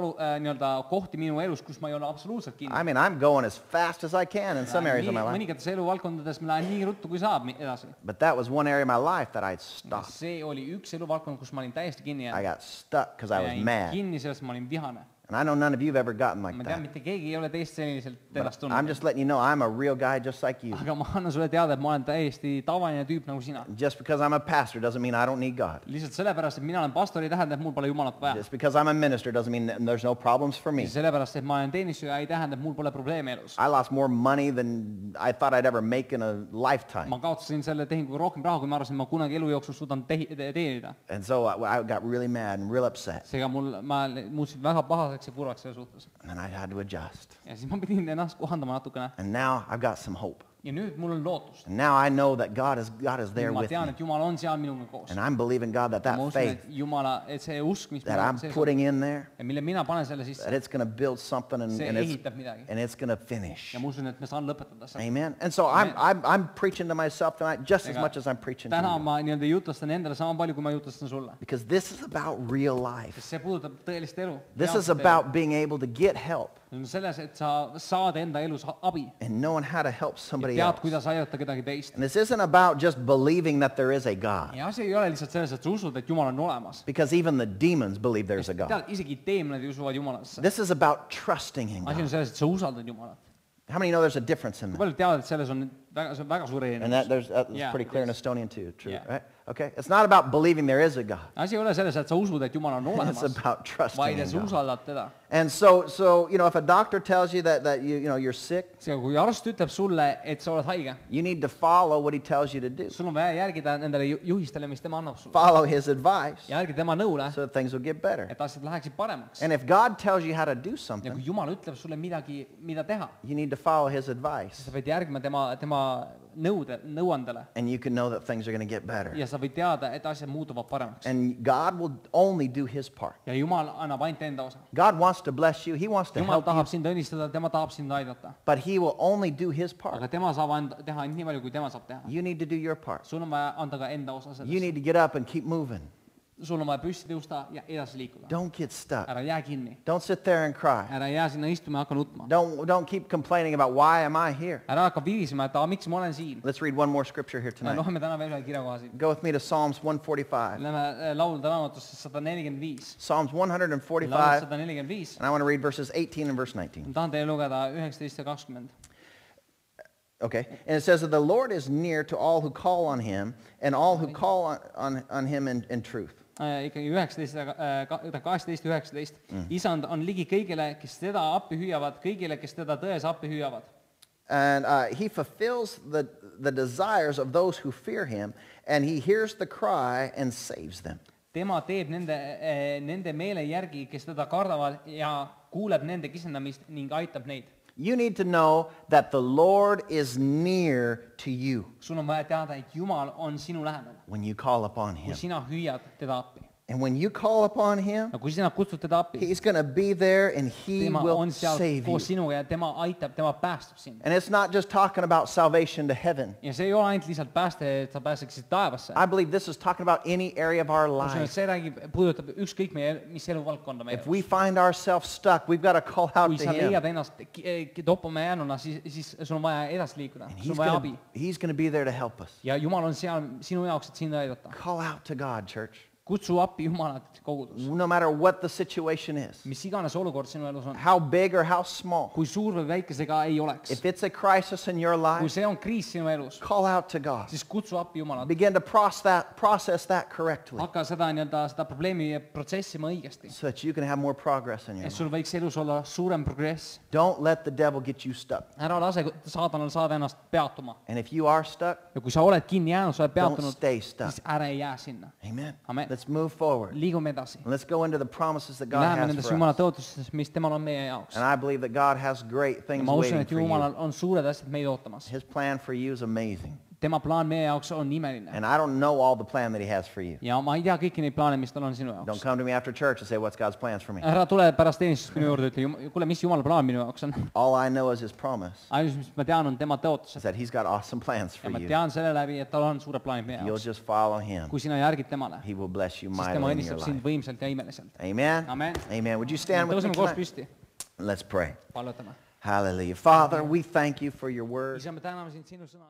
nii-öelda kohti minu elus, kus ma ei ole absoluutselt kinni. I mean, I'm going as fast as I can in some areas of my life. mõningates eluvaldkondades ma lähen nii ruttu, kui saab edasi. But that was one area of my life that I stopped. see oli üks eluvaldkond, kus ma olin täiesti kinni I jäänud. got stuck because I was mad. kinni sellest, ma olin vihane. And I know none of you have ever gotten like ma tean, that. mitte keegi ei ole teist selliselt ennast But I'm tundnud. just letting you know I'm a real guy just like you. aga ma annan sulle teada, et ma olen täiesti tavaline tüüp nagu sina. Just because I'm a pastor doesn't mean I don't need God. lihtsalt sellepärast, et mina olen pastor, ei tähenda, et mul pole Jumalat vaja. Just because I'm a minister doesn't mean that there's no problems for me. sellepärast, et ma olen teenistuja, ei tähenda, et mul pole probleeme elus. I lost more money than I thought I'd ever make in a lifetime. ma kaotasin selle tehinguga rohkem raha, kui ma arvasin, ma kunagi elu jooksul suudan teenida. And so I got really mad and real upset. seega ma muutusin väga pahaseks ja kurvaks selle suhtes. And I had to adjust. ja siis ma pidin ennast kohandama natukene. And now I've got some hope. ja nüüd mul on lootust. And now I know that God is there Ma with tean, me. et Jumal on seal minuga koos. And I'm believing God that Ma that usun, faith et Jumala, et see usk, mis that mul I'm sees on, putting in there, ja mille mina panen selle that sisse, it's going to build something see and ehitab midagi. it's going to finish. Ja ma usun, et me saan lõpetada seda. Amen. And so I'm preaching to myself tonight just as much as I'm preaching to Täna you. ma nii-öelda jutustan endale sama palju, kui ma jutustan sulle. Because this is about real life. See puudutab tõelist elu. This is about being able to get help See on selles, et sa saad enda elus abi. and knowing how to help Ja somebody tead, else. kuidas aidata kedagi teist. And this isn't about just believing that there is a God. Ja asi ei ole lihtsalt selles, et sa usud, et Jumal on olemas. Because even the demons believe there's a God. Tead, isegi teemlad usuvad Jumalasse. This is about trusting in Asi God. on selles, et sa usaldad Jumalat. How many know there's a difference in that? Paljud teavad, et selles on väga, see on väga suur And that erinevus. that's Yeah, pretty clear in it is. Estonian too, true, Yeah. right? Okay. It's not about believing there is a God. Asi ei ole selles, et sa usud, et Jumal on It's olemas, about trusting vaid in et sa God. usaldad teda. And so if a doctor tells you that you're sick, seega, kui arst ütleb sulle, et sa oled haige, you need to follow what he tells you to do. sul on vaja järgida nendele juhistele, mis tema annab sulle. Follow his advice Järgi tema nõule, so that things will get better. et asjad läheksid paremaks. And if God tells you how to do Ja something, kui Jumal ütleb sulle midagi, mida teha, you need to follow his advice. sa pead järgima tema nõuandele. And you can know that things are going to get better. Ja sa võid teada, et asjad muutuvad paremaks. And God will only do his part. Ja Jumal annab ainult enda osa. God wants to bless you. He wants to Jumal help you. tahab sind õnnistada, tema tahab sind aidata. But he will only do his Aga part. tema saab teha ainult nii palju, kui tema saab teha. You need to do your part. Sul on vaja anda ka enda osa You sellest. need to get up and keep moving. Sul on vaja püsti tõusta ja edasi liikuda. Don't get stuck. Ära jää kinni. Don't sit there and cry. Ära jää sinna istuma ja hakka nutma. Don't keep complaining about why am I here. Ära hakka virisema, et miks ma olen siin. Let's read one more scripture here tonight. Loeme täna veel ühe kirjakoha siin. Go with me to Psalms 145. Lähme laulude raamatusse 145. Psalms Laulud 145, 145. and I want to read verses 18 and verse 19. Ma tahan teile lugeda 19 ja 20. Okay, and it says that the Lord is near to all who call on him, and all who call on him in truth. Ikkagi 18 ja 19. Isand on ligi kõigile, kes teda appi hüüavad, kõigile, kes teda tões appi hüüavad. And he fulfills the desires of those who fear him, and he hears the cry and saves them. Tema teeb nende meele järgi, kes teda kardavad ja kuuleb nende kisendamist ning aitab neid. You need to know that the Lord is near to you Sul on vaja teada, et Jumal on sinu lähedal, when you call upon kui him. sina hüüad teda appi. And when you call upon him, Ja kui sina kutsud teda appi, he's going to be there and he tema will on seal save you. koos sinuga ja tema aitab, tema päästab sind. And it's not just talking about salvation to heaven. Ja see ei ole ainult lihtsalt pääste, et sa pääseksid taevasse. I believe this is talking about any area of our Usun, et life. see puudutab ükskõik mis eluvaldkonda meie If we find ourselves stuck, we've got to call out kui to sa him. leiad ennast toppama jäänuna, siis sul on vaja edasi liikuda, And sul on vaja abi. he's going to be there to help us. Ja Jumal on seal sinu jaoks, et sind aidata. Call out to God, church. Kutsu appi Jumalat, kogudus. No matter what the situation is, Mis iganes olukord sinu elus on. how big or how small. Kui suur või väike see ka ei oleks. If it's a crisis in your Kui life, see on kriis sinu elus, call out to God. siis kutsu appi Jumalat. Begin to process that correctly Hakka seda probleemi protsessima õigesti. so that you can have more progress in your Et life. sul võiks elus olla suurem progress. Don't let the devil get you stuck. Ära lase saatanal saada ennast peatuma. And if you are stuck, Ja kui sa oled kinni jäänud, sa oled don't peatunud, stay stuck. siis ära ei jää sinna. Amen. Amen. Let's move forward. Liigume edasi. Let's go into the promises that God Läheme has nendesse for Jumala us. tõotustesse, mis temal on meie jaoks. And I believe that God has great Ja things ma usun, waiting et for you. Jumalal on suured asjad meid ootamas. His plan for you is amazing. Tema plaan meie jaoks on imeline. And I don't know all the plan that he has for you. Ja ma ei tea kõiki neid plaane, mis tal on sinu Don't jaoks. come to me after church and say, what's God's plans for me? Ära tule pärast teenistust minu juurde, ütle, kuule, mis Jumala plaan minu jaoks on. All I know is his promise Ainus, mis ma tean, on tema is tõotused. that he's got awesome plans Ja for ma you. tean selle läbi, et tal on suured plaanid meie You'll jaoks. just follow him. Kui sina järgid temale, He will bless you siis tema mightily in your õnnistab sind life. võimsalt ja imeliselt. Amen? Amen. Amen. Would you stand with me Tõuseme koos tonight? püsti. Let's pray. Palvetame. Hallelujah. Father, we thank you for your word. Isa, me täname sind sinu sõna.